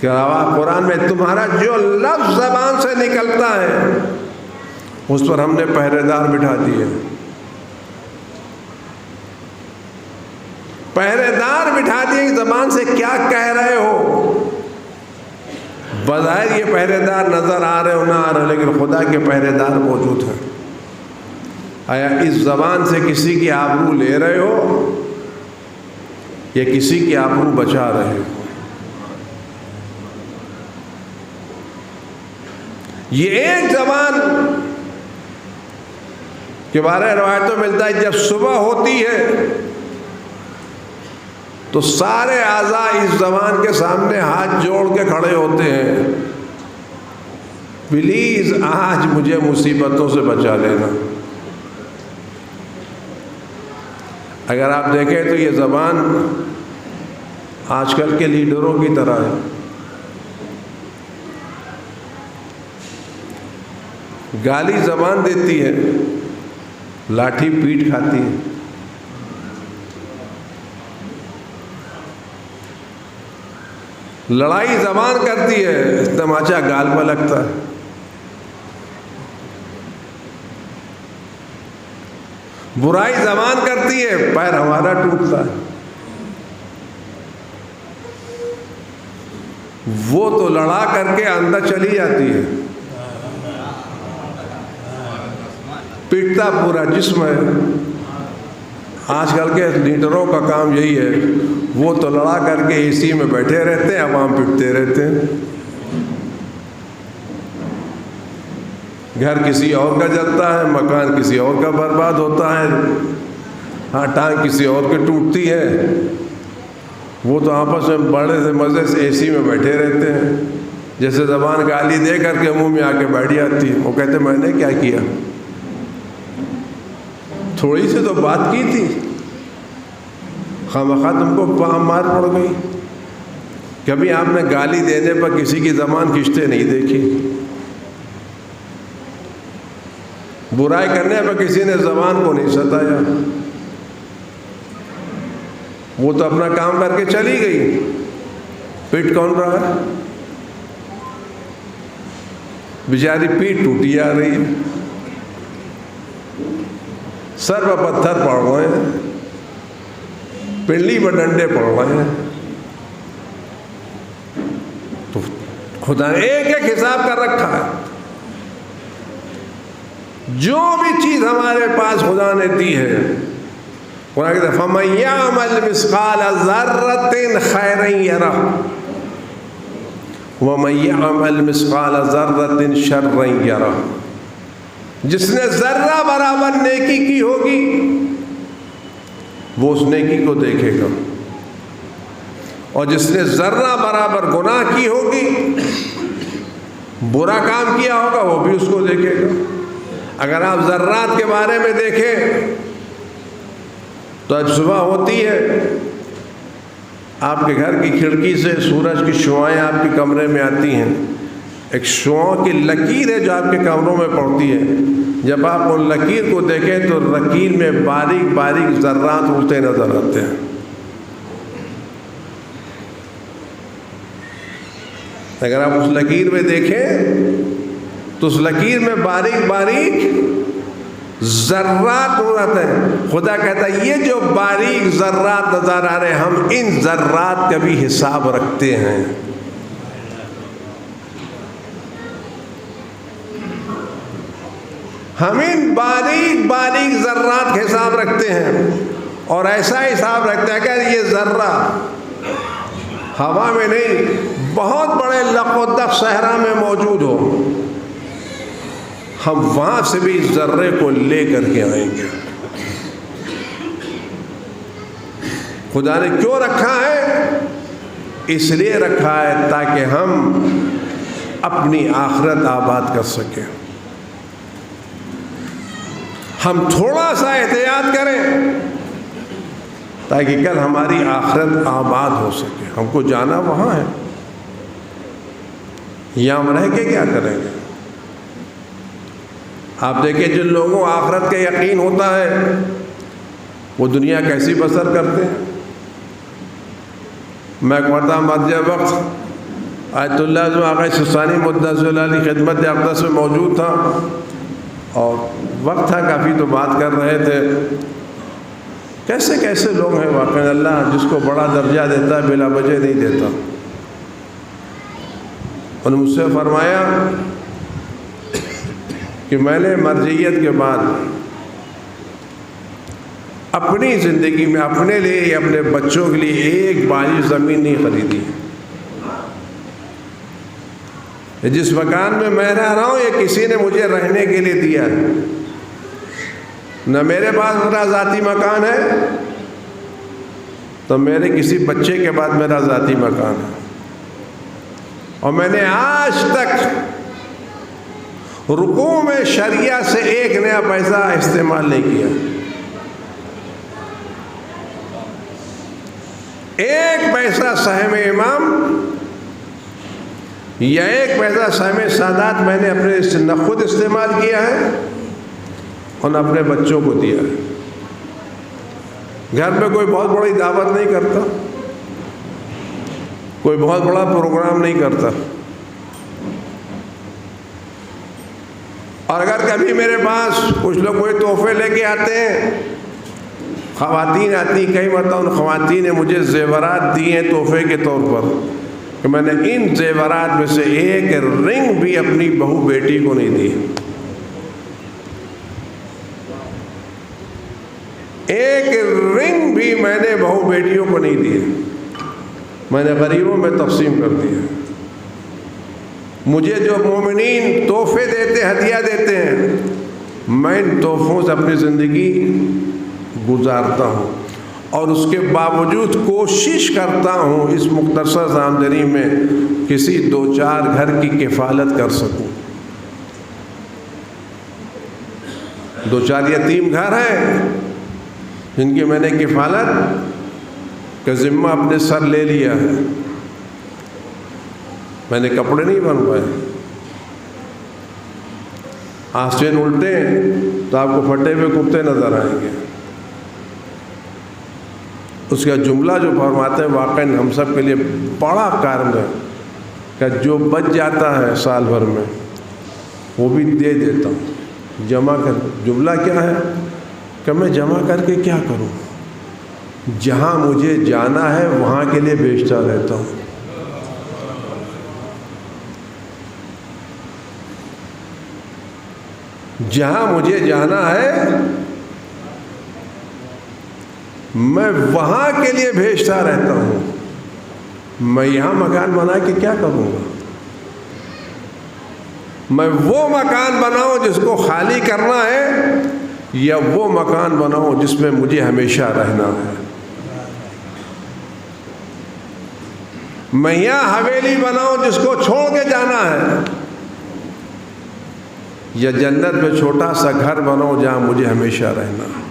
کہ قرآن میں تمہارا جو لفظ زبان سے نکلتا ہے اس پر ہم نے پہرے دار بٹھا دیے. پہرے دار بٹھا دیے کہ زبان سے کیا کہہ رہے ہو. بظاہر یہ پہرے دار نظر آ رہے ہو نہ آ رہے, لیکن خدا کے پہرے دار موجود ہیں. آیا اس زبان سے کسی کی آبرو لے رہے ہو یا کسی کی آبرو بچا رہے ہو؟ یہ ایک زبان کے بارے روایتوں ملتا ہے جب صبح ہوتی ہے تو سارے اعضاء اس زبان کے سامنے ہاتھ جوڑ کے کھڑے ہوتے ہیں, پلیز آج مجھے مصیبتوں سے بچا لینا. اگر آپ دیکھیں تو یہ زبان آج کل کے لیڈروں کی طرح ہے. گالی زبان دیتی ہے, لاٹھی پیٹ کھاتی ہے. لڑائی زبان کرتی ہے, تماچا گال پہ لگتا ہے. برائی زبان کرتی ہے, پیر ہمارا ٹوٹتا ہے. وہ تو لڑا کر کے اندر چلی جاتی ہے, پیٹتا پورا جسم ہے. آج کل کے لیڈروں کا کام یہی ہے, وہ تو لڑا کر کے اے سی میں بیٹھے رہتے ہیں, عوام پٹتے رہتے ہیں. گھر کسی اور کا جلتا ہے, مکان کسی اور کا برباد ہوتا ہے, ہاں ٹانگ کسی اور کی ٹوٹتی ہے. وہ تو آپس میں بڑے سے مزے سے اے سی میں بیٹھے رہتے ہیں. جیسے زبان گالی دے کر کے منہ میں آ کے بیٹھ جاتی ہے, وہ کہتے میں نے کیا کیا. تھوڑی سی تو بات کی تھی، خواہ تم کو مار پڑ گئی۔ کبھی آپ نے گالی دینے پر کسی کی زبان کھنچتے نہیں دیکھی، برائی کرنے پر کسی نے زبان کو نہیں ستایا، وہ تو اپنا کام کر کے چلی گئی، پیٹ کون رہا ہے؟ بیچاری پیٹ ٹوٹی جا رہی ہے، سر پر پتھر پڑ رہے ہیں، پنڈلی پر ڈنڈے پڑ رہے ہیں۔ تو خدا نے ایک ایک حساب کر رکھا ہے، جو بھی چیز ہمارے پاس خدا نے دی ہے، قرآن کہتا ہے فَمَن يَعْمَلْ مِثْقَالَ ذَرَّةٍ خَيْرًا يَرَهُ وَمَن يَعْمَلْ مِثْقَالَ ذَرَّةٍ شَرًّا يَرَهُ۔ جس نے ذرہ برابر نیکی کی ہوگی وہ اس نیکی کو دیکھے گا، اور جس نے ذرہ برابر گناہ کی ہوگی، برا کام کیا ہوگا، وہ بھی اس کو دیکھے گا۔ اگر آپ ذرات کے بارے میں دیکھیں تو آج صبح ہوتی ہے، آپ کے گھر کی کھڑکی سے سورج کی شعاعیں آپ کے کمرے میں آتی ہیں، ایک شعاع کی لکیر ہے جو آپ کے کمروں میں پڑتی ہے، جب آپ ان لکیر کو دیکھیں تو لکیر میں باریک باریک ذرات اڑتے نظر آتے ہیں۔ اگر آپ اس لکیر میں دیکھیں تو اس لکیر میں باریک باریک ذرات اڑتے ہیں۔ خدا کہتا ہے یہ جو باریک ذرات نظر آ رہے ہیں، ہم ان ذرات کا بھی حساب رکھتے ہیں۔ ہم ان باریک باریک ذرات کا حساب رکھتے ہیں، اور ایسا حساب رکھتے ہیں کہ یہ ذرہ ہوا میں نہیں، بہت بڑے لق و دق صحرا میں موجود ہو، ہم وہاں سے بھی ذرے کو لے کر کے آئیں گے۔ خدا نے کیوں رکھا ہے؟ اس لیے رکھا ہے تاکہ ہم اپنی آخرت آباد کر سکیں۔ ہم تھوڑا سا احتیاط کریں تاکہ کل ہماری آخرت آباد ہو سکے۔ ہم کو جانا وہاں ہے، یہاں ہم رہ کے کیا کریں گے؟ آپ دیکھیں جن لوگوں کو آخرت کا یقین ہوتا ہے وہ دنیا کیسی بسر کرتے ہیں۔ میں ایک مرتبہ مسجد وقت آیت اللہ آقا سستانی مدثر اللہ کی خدمت اقدس میں موجود تھا، اور وقت تھا کافی، تو بات کر رہے تھے کیسے کیسے لوگ ہیں واقعی اللہ جس کو بڑا درجہ دیتا ہے بلا وجہ نہیں دیتا۔ انہوں نے مجھ سے فرمایا کہ میں نے مرجعیت کے بعد اپنی زندگی میں اپنے لیے یا اپنے بچوں کے لیے ایک باجی زمین نہیں خریدی۔ جس مکان میں میں رہ رہا ہوں یہ کسی نے مجھے رہنے کے لیے دیا ہے، نہ میرے پاس میرا ذاتی مکان ہے، تو میرے کسی بچے کے بعد میرا ذاتی مکان ہے، اور میں نے آج تک رکوع میں شریعہ سے ایک نیا پیسہ استعمال نہیں کیا۔ ایک پیسہ سہم امام یا ایک پیسہ سہم سادات میں نے اپنے نہ خود استعمال کیا ہے اور نہ اپنے بچوں کو دیا ہے۔ گھر میں کوئی بہت بڑی دعوت نہیں کرتا، کوئی بہت بڑا پروگرام نہیں کرتا، اور اگر کبھی میرے پاس کچھ لوگ کوئی تحفے لے کے آتے ہیں، خواتین آتی، کئی مرتبہ ان خواتین نے مجھے زیورات دیے ہیں تحفے کے طور پر، کہ میں نے ان زیورات میں سے ایک رنگ بھی اپنی بہو بیٹی کو نہیں دی، ایک رنگ بھی میں نے بہو بیٹیوں کو نہیں دی، میں نے غریبوں میں تقسیم کر دیا۔ مجھے جو مومنین تحفے دیتے، ہدیہ دیتے ہیں، میں ان تحفوں سے اپنی زندگی گزارتا ہوں، اور اس کے باوجود کوشش کرتا ہوں اس مختصر آمدنی میں کسی دو چار گھر کی کفالت کر سکوں۔ 2-4 یتیم گھر ہیں جن کی میں نے کفالت کا ذمہ اپنے سر لے لیا ہے. میں نے کپڑے نہیں بنوائے. آستین الٹے تو آپ کو پھٹے ہوئے کتے نظر آئیں گے. اس کا جملہ جو فرماتے ہیں واقعی ہم سب کے لیے بڑا کارم ہے کہ جو بچ جاتا ہے سال بھر میں وہ بھی دے دیتا ہوں جمع کر. جملہ کیا ہے کہ میں جمع کر کے کیا کروں؟ جہاں مجھے جانا ہے وہاں کے لیے بھیجتا رہتا ہوں. جہاں مجھے جانا ہے میں وہاں کے لیے بھیجتا رہتا ہوں. میں یہاں مکان بنا کے کیا کروں گا؟ میں وہ مکان بناؤں جس کو خالی کرنا ہے یا وہ مکان بناؤں جس میں مجھے ہمیشہ رہنا ہے؟ میں یہاں حویلی بناؤں جس کو چھوڑ کے جانا ہے یا جنت میں چھوٹا سا گھر بناؤں جہاں مجھے ہمیشہ رہنا ہے؟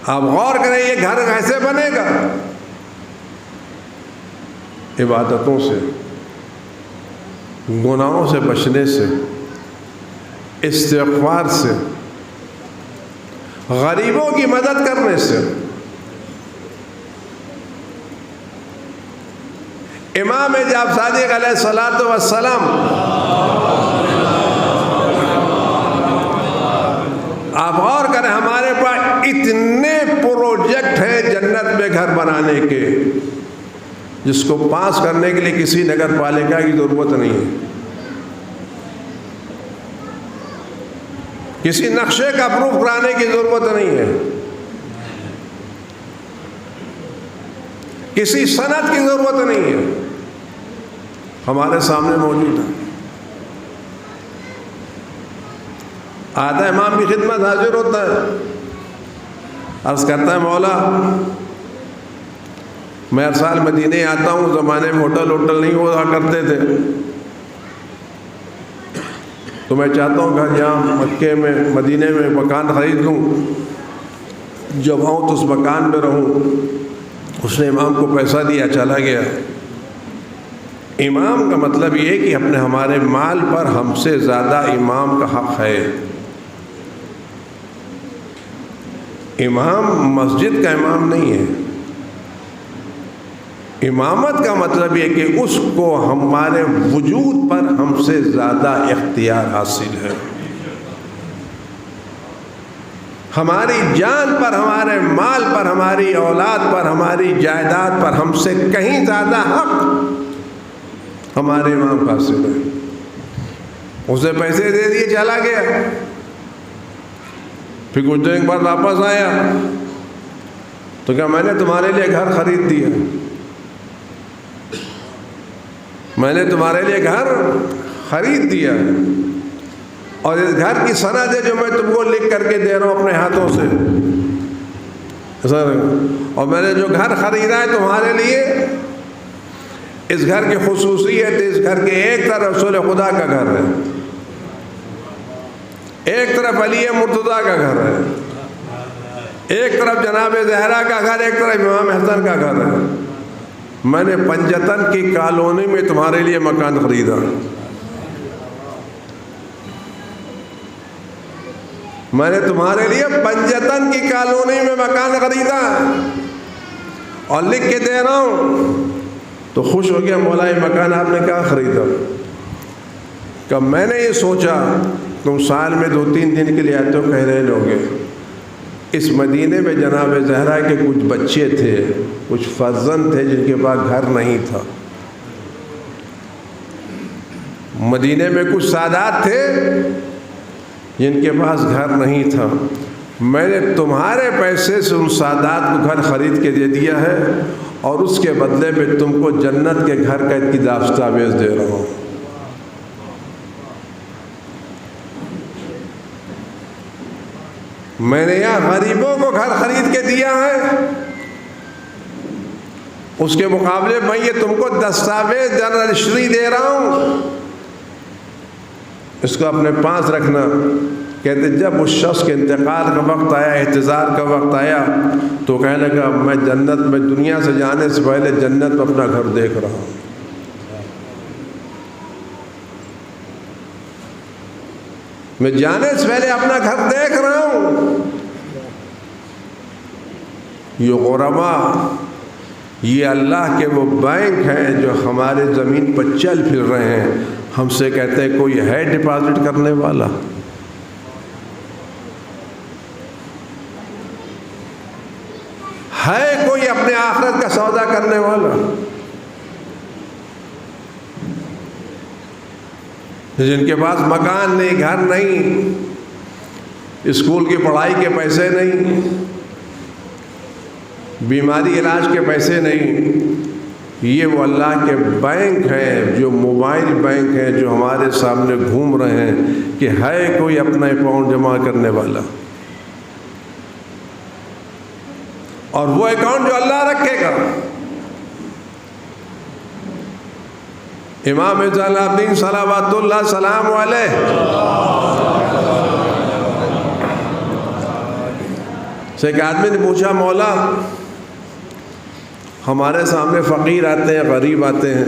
آپ غور کریں یہ گھر کیسے بنے گا؟ عبادتوں سے، گناہوں سے بچنے سے، استغفار سے، غریبوں کی مدد کرنے سے. امام جعفر صادق علیہ الصلوۃ والسلام آپ غور کریں ہمارے پاس اتنے پروجیکٹ ہیں جنت میں گھر بنانے کے جس کو پاس کرنے کے لیے کسی نگر پالکا کی ضرورت نہیں ہے، کسی نقشے کا اپروو کرانے کی ضرورت نہیں ہے، کسی صنعت کی ضرورت نہیں ہے. ہمارے سامنے موجود ہے. آدھا امام کی خدمت حاضر ہوتا ہے، عرض کرتا ہے مولا میں ہر سال مدینے آتا ہوں. زمانے میں ہوٹل نہیں ہوا کرتے تھے تو میں چاہتا ہوں کہ جہاں مکے میں مدینے میں مکان خرید لوں، جب آؤں تو اس مکان میں رہوں. اس نے امام کو پیسہ دیا، چلا گیا. امام کا مطلب یہ ہے کہ اپنے ہمارے مال پر ہم سے زیادہ امام کا حق ہے. امام مسجد کا امام نہیں ہے. امامت کا مطلب یہ کہ اس کو ہمارے وجود پر ہم سے زیادہ اختیار حاصل ہے. ہماری جان پر، ہمارے مال پر، ہماری اولاد پر، ہماری جائیداد پر ہم سے کہیں زیادہ حق ہمارے امام کا حاصل ہے. اسے پیسے دے دیے، چلا گیا. پھر کچھ دن بعد واپس آیا تو کہا میں نے تمہارے لیے گھر خرید دیا، میں نے تمہارے لیے گھر خرید دیا اور اس گھر کی سند ہے جو میں تم کو لکھ کر کے دے رہا ہوں اپنے ہاتھوں سے سر. اور میں نے جو گھر خریدا ہے تمہارے لیے، اس گھر کی خصوصیت اس گھر کے ایک طرف رسول خدا کا گھر ہے، ایک طرف علی مرتضیٰ کا گھر ہے، ایک طرف جناب زہرا کا گھر، ایک طرف امام حسن کا گھر ہے. میں نے پنجتن کی کالونی میں تمہارے لیے مکان خریدا. میں نے تمہارے لیے پنجتن کی کالونی میں مکان خریدا اور لکھ کے دے رہا ہوں. تو خوش ہو گیا، مولا یہ مکان آپ نے کہاں خریدا؟ کہ میں نے یہ سوچا تم سال میں 2-3 دن کے لیے آتے ہو، کہہ رہے لوگے اس مدینے میں جناب زہرا کے کچھ بچے تھے، کچھ فرزند تھے جن کے پاس گھر نہیں تھا. مدینے میں کچھ سادات تھے جن کے پاس گھر نہیں تھا. میں نے تمہارے پیسے سے ان سادات کو گھر خرید کے دے دیا ہے اور اس کے بدلے میں تم کو جنت کے گھر کا ایک دستاویز دے رہا ہوں. میں نے یہاں غریبوں کو گھر خرید کے دیا ہے، اس کے مقابلے میں یہ تم کو دستاویز رجسٹری دے رہا ہوں اس کو اپنے پاس رکھنا. کہتے جب اس شخص کے انتقال کا وقت آیا, احتضار کا وقت آیا, تو کہنے لگا میں جنت میں دنیا سے جانے سے پہلے جنت میں اپنا گھر دیکھ رہا ہوں. میں جانے سے پہلے اپنا گھر دیکھ رہا ہوں. یہ غربا, یہ اللہ کے وہ بینک ہیں جو ہمارے زمین پر چل پھر رہے ہیں. ہم سے کہتے ہیں کوئی ہے ڈپازٹ کرنے والا؟ ہے کوئی اپنے آخرت کا سودا کرنے والا؟ جن کے پاس مکان نہیں, گھر نہیں, اسکول کی پڑھائی کے پیسے نہیں, بیماری علاج کے پیسے نہیں, یہ وہ اللہ کے بینک ہیں جو موبائل بینک ہیں جو ہمارے سامنے گھوم رہے ہیں کہ ہے کوئی اپنا اکاؤنٹ جمع کرنے والا. اور وہ اکاؤنٹ جو اللہ رکھے گا. امام زین العابدین صلوات اللہ سلام علیہ سے ایک آدمی نے پوچھا, مولا ہمارے سامنے فقیر آتے ہیں, غریب آتے ہیں,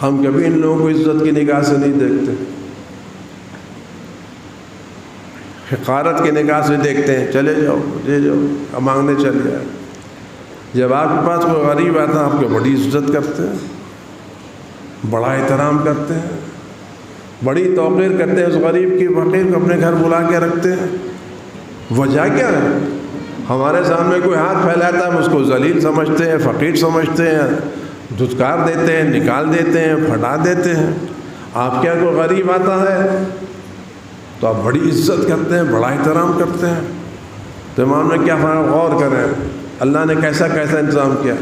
ہم کبھی ان لوگوں کو عزت کی نگاہ سے نہیں دیکھتے, حقارت کی نگاہ سے دیکھتے ہیں, چلے جاؤ لے جاؤ مانگنے چلے جائے. جب آپ کے پاس کوئی غریب آتا ہے آپ کو بڑی عزت کرتے ہیں, بڑا احترام کرتے ہیں, بڑی توقیر کرتے ہیں اس غریب کی, فقیر کو اپنے گھر بلا کے رکھتے ہیں. وجہ کیا ہے؟ ہمارے سامنے کوئی ہاتھ پھیلاتا ہے ہم اس کو ذلیل سمجھتے ہیں, فقیر سمجھتے ہیں, دھتکار دیتے ہیں, نکال دیتے ہیں, پھٹا دیتے ہیں. آپ کیا کوئی غریب آتا ہے تو آپ بڑی عزت کرتے ہیں, بڑا احترام کرتے ہیں. تو امام نے کیا فرمایا, غور کریں اللہ نے کیسا کیسا انتظام کیا.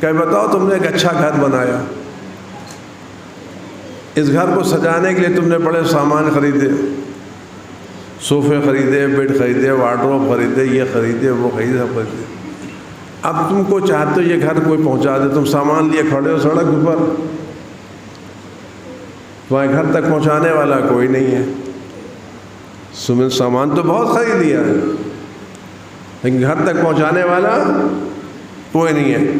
کہ بتاؤ تم نے ایک اچھا گھر بنایا, اس گھر کو سجانے کے لیے تم نے بڑے سامان خریدے, صوفے خریدے, بیڈ خریدے, وارڈروب خریدے, یہ خریدے, وہ خریدے, سب خریدے. اب تم کو چاہتے ہو یہ گھر کوئی پہنچا دے, تم سامان لیے کھڑے ہو سڑک پر, وہاں گھر تک پہنچانے والا کوئی نہیں ہے. سامان تو بہت خرید لیا ہے لیکن گھر تک پہنچانے والا کوئی نہیں ہے.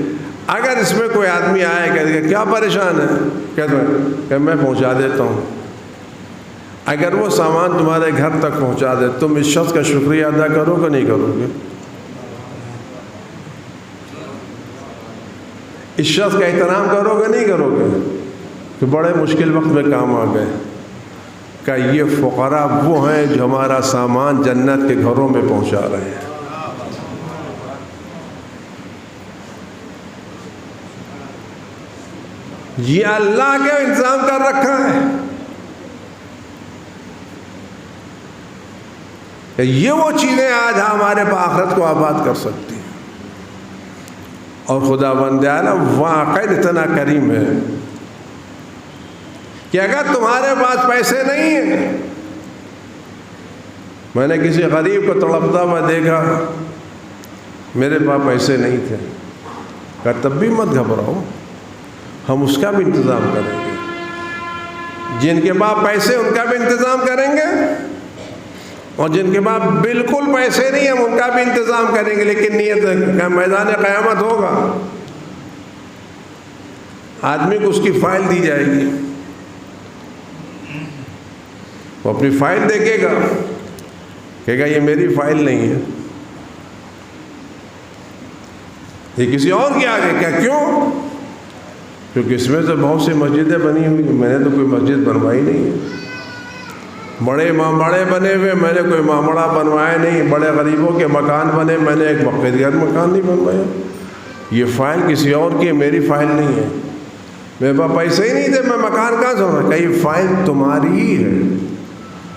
اگر اس میں کوئی آدمی آئے کہ کیا پریشان ہے, کہتے ہیں کہ میں پہنچا دیتا ہوں. اگر وہ سامان تمہارے گھر تک پہنچا دے, تم اس شخص کا شکریہ ادا کرو گے نہیں کرو گے؟ اس شخص کا احترام کرو گے نہیں کرو گے؟ کہ بڑے مشکل وقت میں کام آ گئے. کہ یہ فقراء وہ ہیں جو ہمارا سامان جنت کے گھروں میں پہنچا رہے ہیں. یہ اللہ کے انتظام کر رکھا ہے. یہ وہ چیزیں آج ہمارے آخرت کو آباد کر سکتی ہیں. اور خدا بند واقعی اتنا کریم ہے کہ اگر تمہارے پاس پیسے نہیں ہیں, میں نے کسی غریب کو تڑپتا ہوا دیکھا, میرے پاس پیسے نہیں تھے, کہا تب بھی مت گھبراؤ, ہم اس کا بھی انتظام کریں گے. جن کے پاس پیسے ان کا بھی انتظام کریں گے, اور جن کے پاس بالکل پیسے نہیں ہم ان کا بھی انتظام کریں گے. لیکن نیت ہے میدان قیامت ہوگا, آدمی کو اس کی فائل دی جائے گی, وہ اپنی فائل دیکھے گا, کہے گا یہ میری فائل نہیں ہے, یہ کسی اور کی آگے. کیا کیوں؟ کیونکہ اس میں تو بہت سی مسجدیں بنی ہوئی, میں نے تو کوئی مسجد بنوائی نہیں ہے. بڑے امامباڑے بنے ہوئے, میں نے کوئی امامباڑہ بنوایا نہیں. بڑے غریبوں کے مکان بنے, میں نے ایک مقدر مکان نہیں بنوایا. یہ فائل کسی اور کی ہے, میری فائل نہیں ہے. میرے پاس پیسے ہی نہیں تھے, میں مکان کہاں سے بنوایا؟ کہ یہ فائل تمہاری ہی ہے.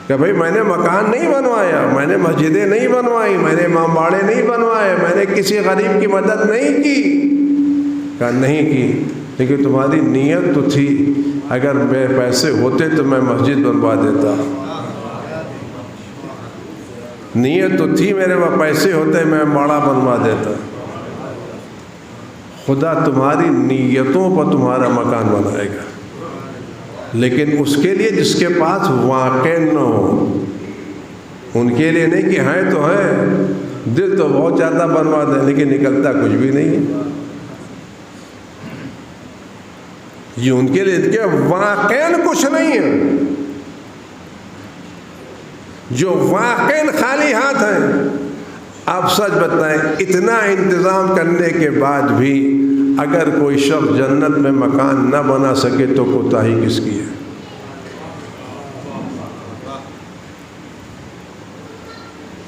کہ بھائی میں نے مکان نہیں بنوایا, میں نے مسجدیں نہیں بنوائی, میں نے امامباڑے نہیں بنوائے, میں نے کسی غریب کی مدد نہیں کی. کہا نہیں کی, لیکن تمہاری نیت تو تھی, اگر میرے پیسے ہوتے تو میں مسجد بنوا دیتا. نیت تو تھی, میرے پاس پیسے ہوتے میں باڑا بنوا دیتا. خدا تمہاری نیتوں پر تمہارا مکان بنائے گا. لیکن اس کے لیے جس کے پاس واقع نہ ہو، ان کے لیے نہیں کہ ہیں تو ہیں، دل تو بہت زیادہ بنوا دیں لیکن نکلتا کچھ بھی نہیں ہے. یہ ان کے لیے کہ واقعاً کچھ نہیں ہے. جو واقعاً خالی ہاتھ ہیں. آپ سچ بتائیں، اتنا انتظام کرنے کے بعد بھی اگر کوئی شخص جنت میں مکان نہ بنا سکے تو کوتاہی کس کی ہے؟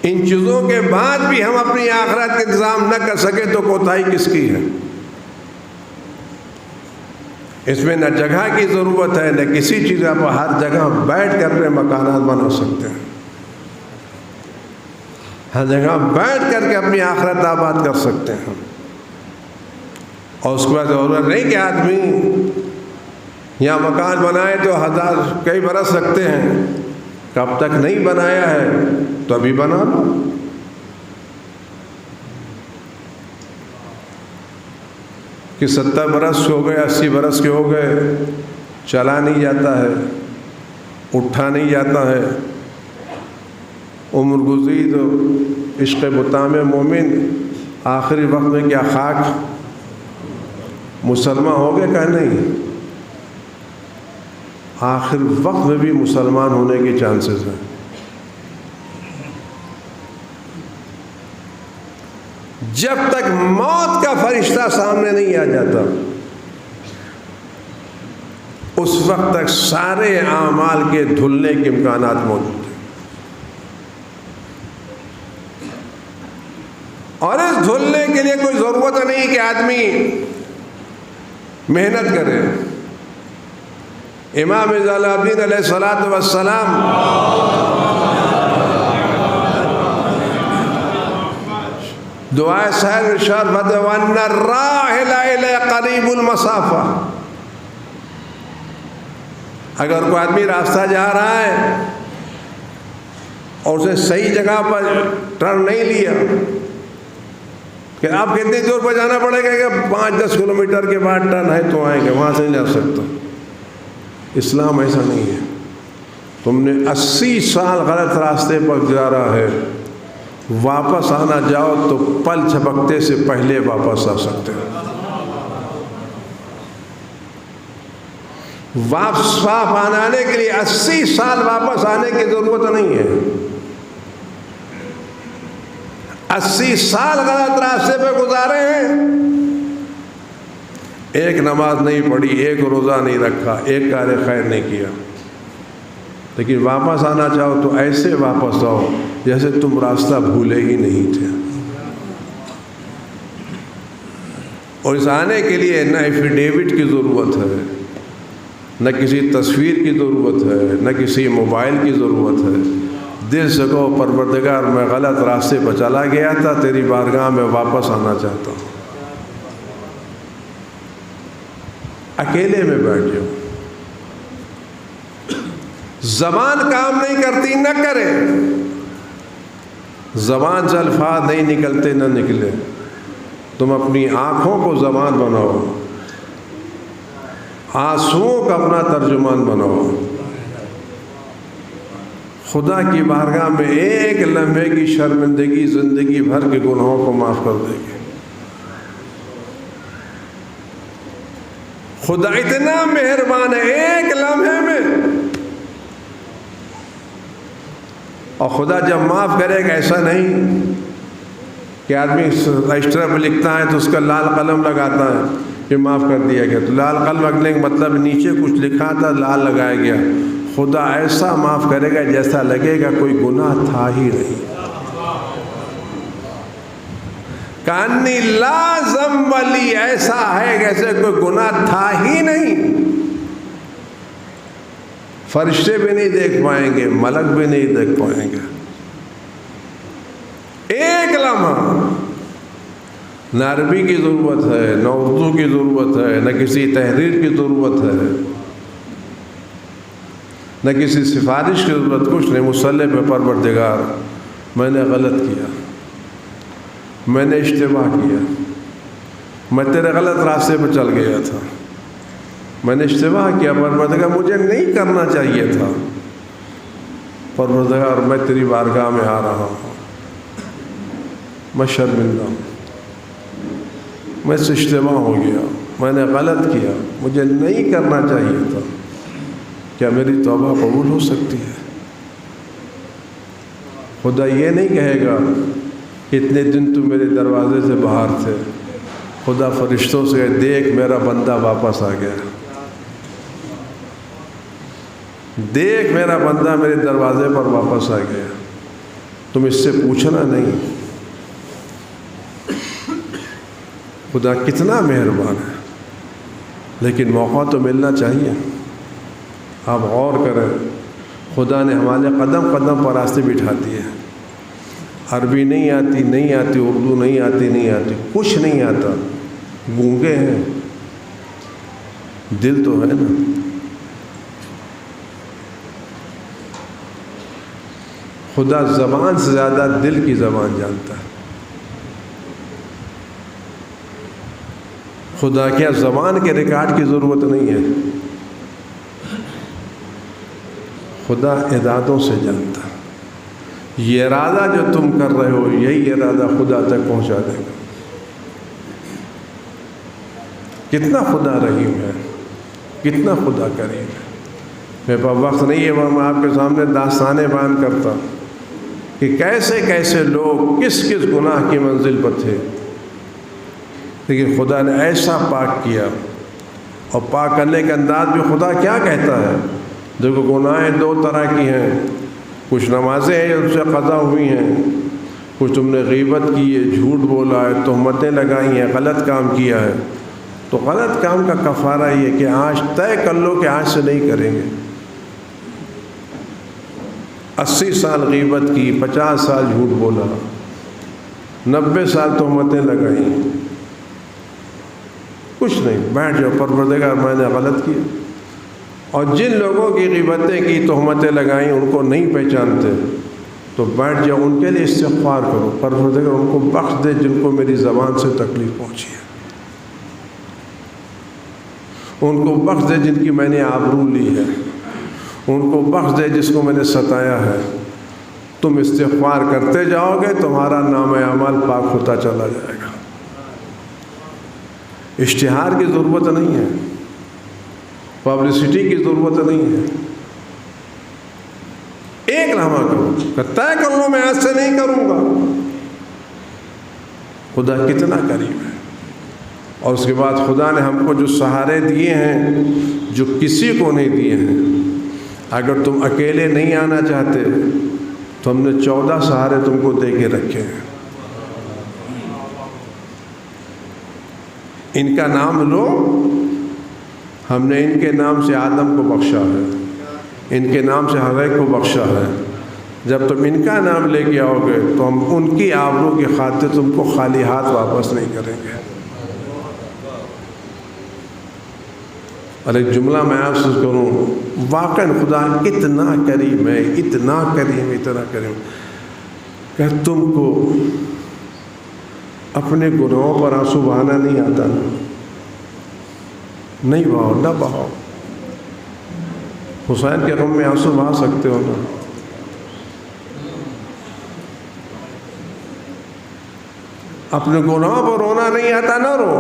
ان چیزوں کے بعد بھی ہم اپنی آخرت کا انتظام نہ کر سکے تو کوتاہی کس کی ہے؟ اس میں نہ جگہ کی ضرورت ہے نہ کسی چیز. آپ ہر جگہ بیٹھ کر اپنے مکانات بنا سکتے ہیں، ہر جگہ بیٹھ کر کے اپنی آخرت آباد کر سکتے ہیں. اور اس کے بعد ضرورت نہیں کہ آدمی یہاں مکان بنائے تو کئی برس لگتے ہیں. کب تک نہیں بنایا ہے تو ابھی بنا لو. کہ 70 برس ہو گئے، 80 برس کے ہو گئے، چلا نہیں جاتا ہے، اٹھا نہیں جاتا ہے. عمر گزری تو عشق بطام مومن آخری وقت میں کیا خاک مسلمان ہو گئے کہ نہیں؟ آخر وقت میں بھی مسلمان ہونے کے چانسز ہیں. جب تک موت کا فرشتہ سامنے نہیں آ جاتا اس وقت تک سارے اعمال کے دھلنے کے امکانات موجود ہیں. اور اس دھلنے کے لیے کوئی ضرورت نہیں کہ آدمی محنت کرے. امام زین العابدین علیہ الصلوۃ والسلام دعائے سحر ارشاد فرماتے ہیں وَأَنَّ الرَّاحِلَ إِلَيْهِ قَرِيبُ الْمَسَافَةِ. اگر کوئی آدمی راستہ جا رہا ہے اور اسے صحیح جگہ پر ٹرن نہیں لیا کہ آپ کتنی دور پر جانا پڑے گا کہ 5-10 کلومیٹر کے بعد ٹرن ہے تو آئیں گے، وہاں سے نہیں جا سکتا. اسلام ایسا نہیں ہے. تم نے 80 سال غلط راستے پر گزارا ہے، واپس آنا جاؤ تو پل جھپکتے سے پہلے واپس آ سکتے ہیں. واپس آنے کے لیے 80 سال واپس آنے کی ضرورت نہیں ہے. 80 سال غلط راستے پہ گزارے ہیں، ایک نماز نہیں پڑھی، ایک روزہ نہیں رکھا، ایک کار خیر نہیں کیا، لیکن واپس آنا چاہو تو ایسے واپس آؤ جیسے تم راستہ بھولے ہی نہیں تھے. اور اس آنے کے لیے نہ ایفیڈیوٹ کی ضرورت ہے، نہ کسی تصویر کی ضرورت ہے، نہ کسی موبائل کی ضرورت ہے. دل سے کہو پروردگار میں غلط راستے پر چلا گیا تھا، تیری بارگاہ میں واپس آنا چاہتا ہوں. اکیلے میں بیٹھ جاؤ. زبان کام نہیں کرتی، نہ کرے. زبان سے الفاظ نہیں نکلتے، نہ نکلے. تم اپنی آنکھوں کو زبان بناؤ، آنسوؤں کا اپنا ترجمان بناؤ. خدا کی بارگاہ میں ایک لمحے کی شرمندگی زندگی بھر کے گناہوں کو معاف کر دے گی. خدا اتنا مہربان ہے، ایک لمحے میں. اور خدا جب معاف کرے گا ایسا نہیں کہ آدمی رجسٹر پہ لکھتا ہے تو اس کا لال قلم لگاتا ہے کہ معاف کر دیا گیا، تو لال قلم لگنے کا مطلب نیچے کچھ لکھا تھا لال لگایا گیا. خدا ایسا معاف کرے گا جیسا لگے گا کوئی گناہ تھا ہی نہیں. کانی لا ذنب لی، ایسا ہے جیسے کوئی گناہ تھا ہی نہیں. فرشتے بھی نہیں دیکھ پائیں گے، ملک بھی نہیں دیکھ پائیں گے. ایک لمحہ. نہ عربی کی ضرورت ہے، نہ اردو کی ضرورت ہے، نہ کسی تحریر کی ضرورت ہے، نہ کسی سفارش کی ضرورت. کچھ نہیں. مصلی پہ پروردگار میں نے غلط کیا، میں نے اشتباہ کیا، میں تیرے غلط راستے پہ چل گیا تھا، میں نے اشتباہ کیا پروردگار مجھے نہیں کرنا چاہیے تھا، پروردگار میں تیری بارگاہ میں آ رہا ہوں، میں شرمندہ ہوں، میں سے اشتباہ ہو گیا، میں نے غلط کیا، مجھے نہیں کرنا چاہیے تھا، کیا میری توبہ قبول ہو سکتی ہے؟ خدا یہ نہیں کہے گا اتنے دن تو میرے دروازے سے باہر تھے، خدا فرشتوں سے دیکھ میرا بندہ واپس آ گیا، دیکھ میرا بندہ میرے دروازے پر واپس آ گیا، تم اس سے پوچھنا نہیں۔ خدا کتنا مہربان ہے، لیکن موقع تو ملنا چاہیے۔ آپ غور کریں، خدا نے ہمارے قدم قدم پر راستے بٹھا دیے۔ عربی نہیں آتی، اردو نہیں آتی، کچھ نہیں آتا، گونگے ہیں، دل تو ہے نا۔ خدا زبان سے زیادہ دل کی زبان جانتا ہے۔ خدا کیا زبان کے ریکارڈ کی ضرورت نہیں ہے، خدا ارادوں سے جانتا ہے۔ یہ ارادہ جو تم کر رہے ہو، یہی ارادہ خدا تک پہنچا دے گا۔ کتنا خدا رحیم ہے، کتنا خدا کریم ہے۔ میرے پاس وقت نہیں ہے، میں آپ کے سامنے داستانیں بیان کرتا کہ کیسے کیسے لوگ کس کس گناہ کی منزل پر تھے، لیکن خدا نے ایسا پاک کیا۔ اور پاک کرنے کا انداز بھی خدا کیا کہتا ہے، دیکھو گناہیں دو طرح کی ہیں، کچھ نمازیں ہیں جو سے قضا ہوئی ہیں، کچھ تم نے غیبت کی ہے، جھوٹ بولا ہے، تہمتیں لگائی ہیں، غلط کام کیا ہے، تو غلط کام کا کفارہ یہ کہ آج طے کر لو کہ آج سے نہیں کریں گے۔ 80 سال غیبت کی، 50 سال جھوٹ بولا، 90 سال تہمتیں لگائیں، کچھ نہیں، بیٹھ جاؤ، پروردگار میں نے غلط کیا۔ اور جن لوگوں کی غیبتیں کی، تہمتیں لگائیں، ان کو نہیں پہچانتے، تو بیٹھ جاؤ، ان کے لیے استغفار کرو، پروردگار ان کو بخش دے جن کو میری زبان سے تکلیف پہنچی ہے، ان کو بخش دے جن کی میں نے آبرو لی ہے، ان کو بخش دے جس کو میں نے ستایا ہے۔ تم استغفار کرتے جاؤ گے، تمہارا نام اعمال پاک ہوتا چلا جائے گا۔ اشتہار کی ضرورت نہیں ہے، پبلسٹی کی ضرورت نہیں ہے۔ ایک لمحہ کرو کہ طے کر لو میں آج سے نہیں کروں گا۔ خدا کتنا قریب ہے۔ اور اس کے بعد خدا نے ہم کو جو سہارے دیے ہیں جو کسی کو نہیں دیے ہیں، اگر تم اکیلے نہیں آنا چاہتے تو ہم نے 14 سہارے تم کو دے کے رکھے ہیں۔ ان کا نام لو، ہم نے ان کے نام سے آدم کو بخشا ہے، ان کے نام سے حوا کو بخشا ہے۔ جب تم ان کا نام لے کے آؤ گے تو ہم ان کی آبرو کی خاطر تم کو خالی ہاتھ واپس نہیں کریں گے۔ اور ایک جملہ میں آپ سے کروں، واقعاً خدا اتنا کریم ہے، اتنا کریم، اتنا کریم کہ تم کو اپنے گناہوں پر آنسو بہانا نہیں آتا نا، نہیں بہاؤ، نہ بہاؤ۔ حسین کے غم میں آنسو بہا سکتے ہو نا، اپنے گناہوں پر رونا نہیں آتا نہ رو،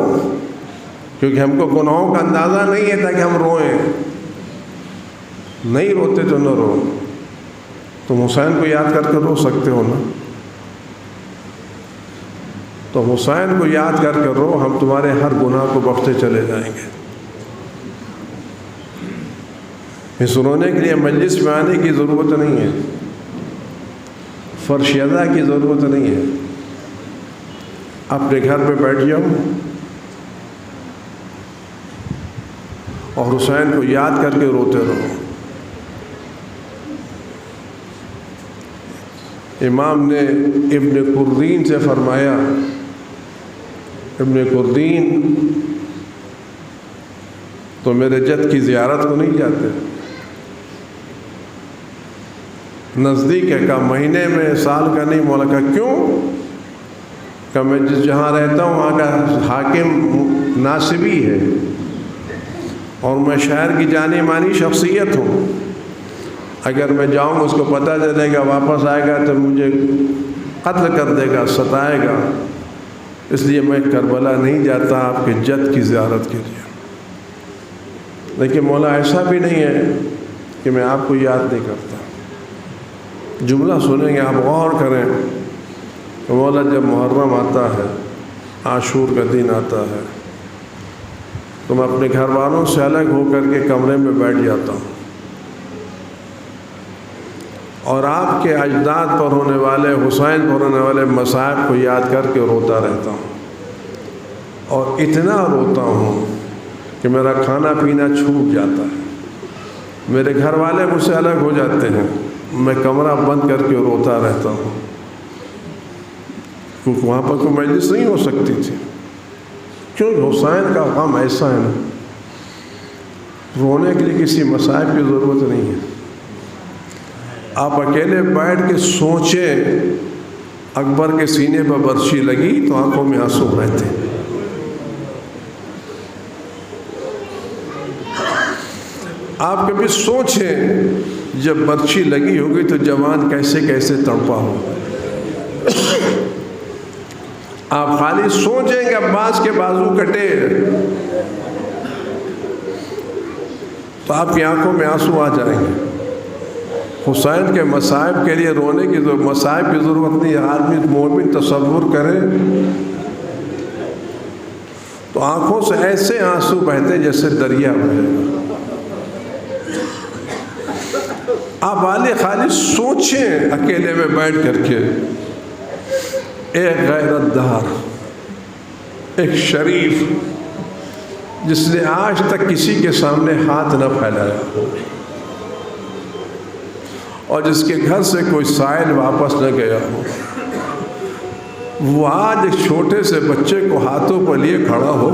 کیونکہ ہم کو گناہوں کا اندازہ نہیں ہے تاکہ ہم روئیں، نہیں روتے تو نہ رو۔ تم حسین کو یاد کر کے رو سکتے ہو نا، تو حسین کو یاد کر کے رو، ہم تمہارے ہر گناہ کو بخشتے چلے جائیں گے۔ اس رونے کے لیے مجلس میں آنے کی ضرورت نہیں ہے، فرش ادا کی ضرورت نہیں ہے، اپنے گھر پہ بیٹھ جاؤ اور حسین کو یاد کر کے روتے رہو۔ امام نے ابن قردین سے فرمایا، ابن قردین تو میرے جد کی زیارت کو نہیں جاتے، نزدیک ہے، کا مہینے میں، سال کا نہیں، مولا کا کیوں؟ کہ میں جہاں رہتا ہوں وہاں کا حاکم ناصبی ہے، اور میں شہر کی جانی مانی شخصیت ہوں. اگر میں جاؤں اس کو پتہ چلے گا واپس آئے گا تو مجھے قتل کر دے گا, ستائے گا. اس لیے میں کربلا نہیں جاتا آپ کے جد کی زیارت کے لیے. لیکن مولا ایسا بھی نہیں ہے کہ میں آپ کو یاد نہیں کرتا. جملہ سنیں گے آپ, غور کریں. مولا جب محرم آتا ہے, عاشور کا دن آتا ہے, تو میں اپنے گھر والوں سے الگ ہو کر کے کمرے میں بیٹھ جاتا ہوں اور آپ کے اجداد پر ہونے والے, حسین پر ہونے والے مصائب کو یاد کر کے روتا رہتا ہوں. اور اتنا روتا ہوں کہ میرا کھانا پینا چھوٹ جاتا ہے. میرے گھر والے مجھ سے الگ ہو جاتے ہیں, میں کمرہ بند کر کے روتا رہتا ہوں, کیونکہ وہاں پر کوئی مجلس نہیں ہو سکتی تھی. کیوں؟ حسین کا غم ایسا ہے نا, رونے کے لیے کسی مصائب کی ضرورت نہیں ہے. آپ اکیلے بیٹھ کے سوچیں, اکبر کے سینے پر برچھی لگی تو آنکھوں میں آنسو بہتے. آپ کبھی سوچیں جب برچھی لگی ہوگی تو جوان کیسے کیسے تڑپا ہوگا. آپ خالی سوچیں کہ عباس کے بازو کٹے تو آپ کی آنکھوں میں آنسو آ جائیں گے. حسین کے مصائب کے لیے رونے کی مصائب کی ضرورت نہیں ہے. آدمی مومن تصور کرے تو آنکھوں سے ایسے آنسو بہتے جیسے دریا بہے گا. آپ والے خالی سوچیں اکیلے میں بیٹھ کر کے, ایک غیرت دار, ایک شریف جس نے آج تک کسی کے سامنے ہاتھ نہ پھیلایا اور جس کے گھر سے کوئی سائل واپس نہ گیا ہو, وہ آج ایک چھوٹے سے بچے کو ہاتھوں پر لیے کھڑا ہو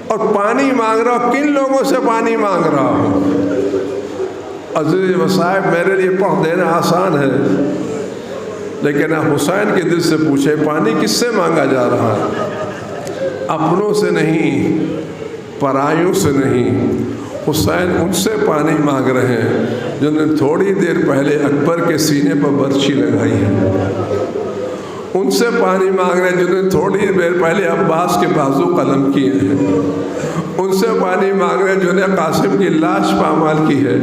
اور پانی مانگ رہا ہو. کن لوگوں سے پانی مانگ رہا ہو؟ عزیز مصائب میرے لیے پڑھ دینا آسان ہے, لیکن آپ حسین کے دل سے پوچھے پانی کس سے مانگا جا رہا ہے؟ اپنوں سے نہیں, پرایوں سے نہیں. حسین ان سے پانی مانگ رہے ہیں جنہوں نے تھوڑی دیر پہلے اکبر کے سینے پر برچھی لگائی ہے. ان سے پانی مانگ رہے ہیں جنہوں نے تھوڑی دیر پہلے عباس کے بازو قلم کیے ہیں. ان سے پانی مانگ رہے ہیں جنہوں نے قاسم کی لاش پامال کی ہے.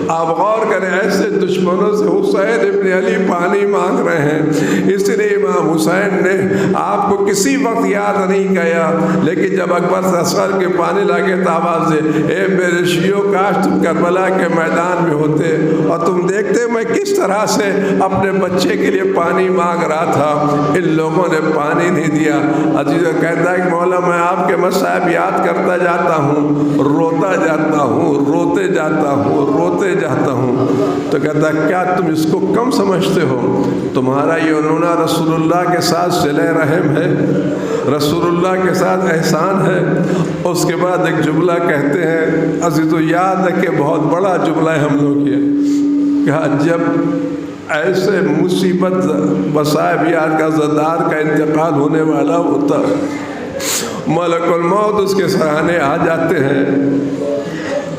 آپ غور کریں, ایسے دشمنوں سے حسین ابن علی پانی مانگ رہے ہیں. اس لیے امام حسین نے آپ کو کسی وقت یاد نہیں کیا, لیکن جب اکبر سے اصغر کے پانی لاگے تو آواز دے, اے میرے شیعوں کاش تم کربلا کے میدان میں ہوتے اور تم دیکھتے میں کس طرح سے اپنے بچے کے لیے پانی مانگ رہا تھا. ان لوگوں نے پانی نہیں دیا. عزیز کہتا ہے کہ مولا میں آپ کے مصائب یاد کرتا جاتا ہوں, روتا جاتا ہوں, روتے جاتا ہوں, روتے جاتا ہوں. تو کہتا ہے کیا تم اس کو کم سمجھتے ہو؟ تمہارا یہ انہوں رسول اللہ کے ساتھ صلہ رحم ہے, رسول اللہ کے ساتھ احسان ہے. اس کے بعد ایک جملہ کہتے ہیں عزیز تو یاد ہے کہ بہت بڑا جملہ ہے ہم لوگ یہ, کہا جب ایسے مصیبت مصائب یاد کا زدار کا انتقال ہونے والا ہوتا, ملک الموت اس کے سرانے آ جاتے ہیں.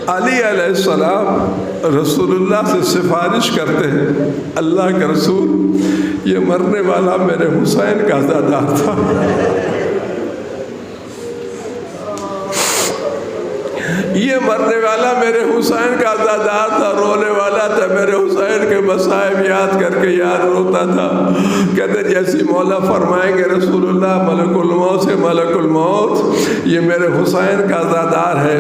علی علیہ السلام رسول اللہ سے سفارش کرتے ہیں, اللہ کا رسول یہ مرنے والا میرے حسین کا زادار تھا. یہ مرنے والا میرے حسین کا زادار تھا, رونے والا تھا, میرے حسین کے مصائب یاد کر کے یاد روتا تھا. کہتے جیسی مولا فرمائیں گے رسول اللہ ملک الموت سے, ملک الموت یہ میرے حسین کا زادار ہے,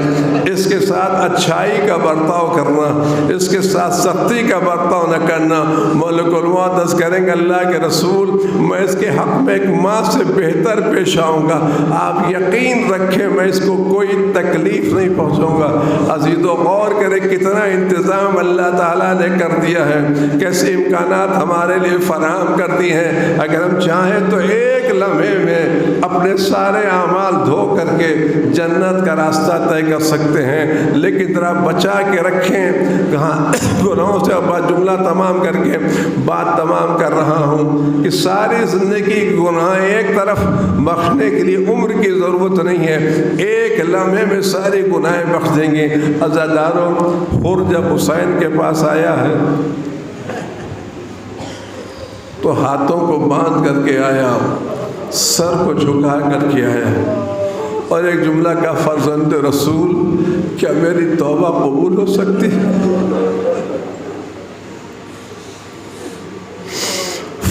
اس کے ساتھ اچھائی کا برتاؤ کرنا, اس کے ساتھ سختی کا برتاؤ نہ کرنا. ملک الموت عرض کریں گے اللہ کے رسول میں اس کے حق میں ایک ماں سے بہتر پیش آؤں گا, آپ یقین رکھیں میں اس کو کوئی تکلیف نہیں پہنچاؤں گا. عزیز و غور کرے کتنا انتظام اللہ تعالیٰ نے کر دیا ہے, کیسے امکانات ہمارے لیے فراہم کر دی ہیں. اگر ہم چاہیں تو ایک ایک لمحے میں اپنے سارے اعمال دھو کر کے جنت کا راستہ طے کر سکتے ہیں، لیکن ذرا بچا کے رکھیں کہاں گناہوں سے۔ اب جملہ تمام کر کے بات تمام کر رہا ہوں کہ ساری زندگی گناہ ایک طرف، بخشنے کے لیے عمر کی ضرورت نہیں ہے، ایک لمحے میں ساری گناہیں بخش دیں گے۔ عزاداروں، حر جب حسین کے پاس آیا ہے تو ہاتھوں کو باندھ کر کے آیا، سر کو جھکا کر کے آیا، اور ایک جملہ کا فرزند رسول کیا میری توبہ قبول ہو سکتی ہے؟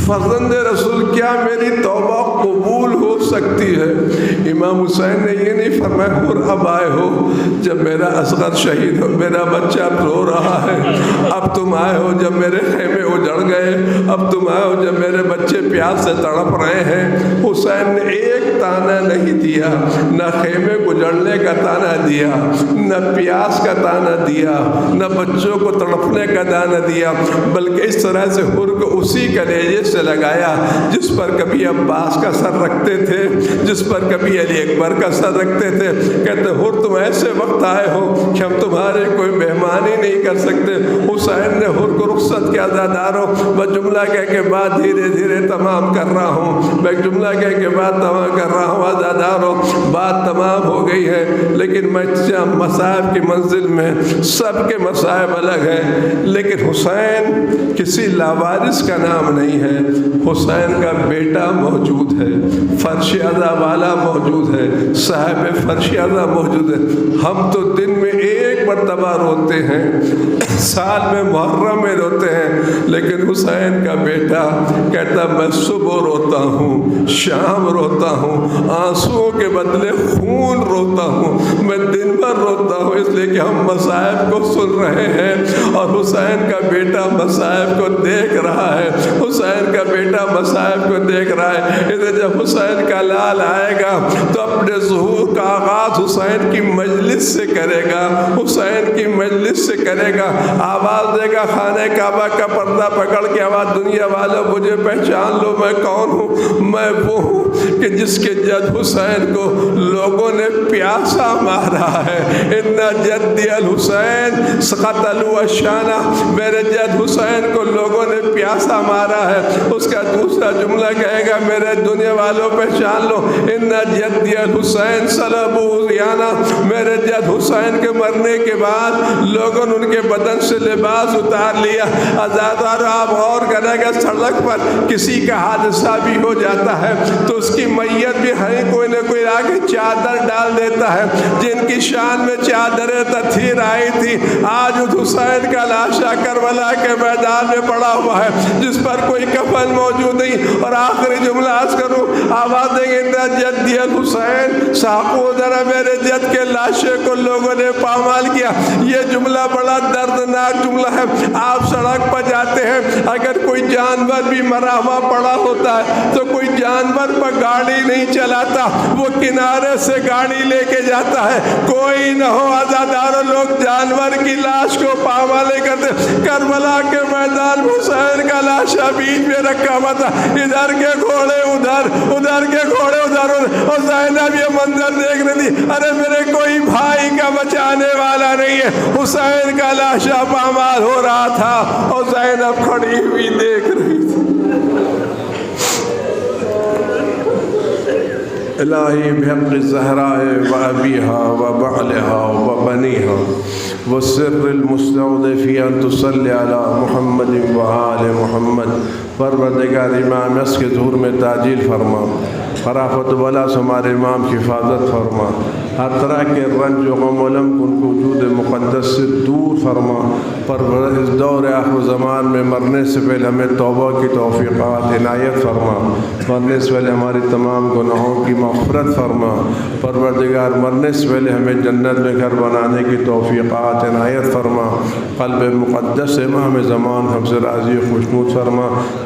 فرزند رسول کیا میری توبہ قبول ہو سکتی ہے؟ امام حسین نے یہ نہیں فرمایا حر اب آئے ہو جب میرا اصغر شہید ہو، میرا بچہ اب رو رہا ہے، اب تم آئے ہو جب میرے خیمے اجڑ گئے، اب تم آئے ہو جب میرے بچے پیاس سے تڑپ رہے ہیں۔ حسین نے ایک تانا نہیں دیا، نہ خیمے کو جڑنے کا تانا دیا، نہ پیاس کا تانا دیا، نہ بچوں کو تڑپنے کا تانا دیا، بلکہ اس طرح سے حر کو اسی کلیجے سے لگایا جس پر کبھی عباس کا سر رکھتے تھے، جس پر کبھی علی اکبر کا سر رکھتے تھے۔ کہتے حر تم ایسے وقت آئے ہو کہ ہم تمہارے کوئی مہمان ہی نہیں کر سکتے۔ حسین نے حر کو رخصت کیا۔ عزاداروں، میں جملہ کہہ کے بعد دھیرے دھیرے تمام کر رہا ہوں، میں جملہ کہہ کے بعد تمام کر رہا ہوں۔ عزاداروں، بات تمام ہو گئی ہے، لیکن میں مصائب کی منزل میں سب کے مصائب الگ ہیں، لیکن حسین کسی لاوارث کا نام نہیں ہے۔ حسین کا بیٹا موجود ہے، فرش عزا والا موجود ہے، صاحب فرش عزا موجود ہے۔ ہم تو دن میں ایک مرتبہ روتے ہیں، سال میں محرم میں روتے ہیں، لیکن حسین کا بیٹا کہتا میں صبح روتا ہوں، شام روتا ہوں، آنسوؤں کے بدلے خون روتا ہوں، میں دن بھر روتا ہوں، اس لیے کہ ہم مصائب کو سن رہے ہیں اور حسین کا بیٹا مصائب کو دیکھ رہا ہے، حسین کا بیٹا مصائب کو دیکھ رہا ہے۔ اسے جب حسین کا لال آئے گا تو اپنے ظہور کا آغاز حسین کی مجلس سے کرے گا، حسین کی مجلس سے کرے گا، آواز دے گا خانہ کعبہ کا پردہ پکڑ کے، آواز دنیا والوں مجھے پہچان لو، میں کون ہوں؟ میں وہ ہوں کہ جس کے جد حسین کو لوگوں نے پیاسا مارا ہے۔ ان جدی الحسین قتلوا الشانہ، میرے جد حسین کو لوگوں نے پیاسا مارا ہے۔ اس کا دوسرا جملہ کہے گا میرے دنیا والوں پہچان لو، ان جدی الحسین صلبوا ریانہ، میرے جد حسین کے مرنے کے بعد لوگوں نے ان کے بدن سے لباس اتار لیا۔ عزادار آپ غور کریں گے، سڑک پر کسی کا حادثہ بھی ہو جاتا ہے تو اس کی میت بھی ہے کوئی نہ کوئی آگے چادر ڈال دیتا ہے، جن کی شان میں چادریں تطہیر آئی تھی آج اس حسین کا لاشا کربلا کے میدان میں پڑا ہوا ہے جس پر کوئی کفن موجود نہیں۔ اور آخری جملہ عرض کروں، آواز دیں گے جدی الحسین ساقو ذرا میرے جد کے لاشے کو لوگوں نے پامال کیا۔ یہ جملہ بڑا دردناک جملہ ہے۔ آپ سڑک پر جاتے ہیں، اگر کوئی جانور بھی مرا ہوا پڑا ہوتا ہے تو کوئی جانور پر گاڑی نہیں چلاتا، وہ کنارے سے گاڑی لے کے جاتا ہے، کوئی نہ ہو عزاداروں لوگ جانور کی لاش کو پامالے کرتے۔ کربلا کے میدان حسین کا لاشا بیچ میں رکھا ہوا تھا، ادھر کے گھوڑے ادھر، ادھر کے گھوڑے ادھر، اور زینب یہ منظر دیکھ رہی تھی، ارے میرے کوئی بھائی کا بچانے والا نہیں ہے۔ حسین کا لاشا پامال ہو رہا تھا اور زینب کھڑی ہوئی دیکھ رہی تھی۔ الہی بحق الزہراء و ابیہا و بعلہا و بنیہا والسر المستودع ان تصلی علی محمد و آل محمد، پروردگار امام اس کے ظہور میں تعجیل فرما، خرافت ولا سے ہمارے امام کی حفاظت فرما، ہر طرح کے رنج و غم و علم کو ان کو وجود مقدس سے دور فرما، پر اس دور آخر زمان میں مرنے سے پہلے ہمیں توبہ کی توفیقات عنایت فرما، مرنے سے پہلے ہماری تمام گناہوں کی مغفرت فرما، پروردگار مرنے سے پہلے ہمیں جنت میں گھر بنانے کی توفیقات عنایت فرما، قلب مقدس امام زمان ہم سے راضی و خوشنود فرما،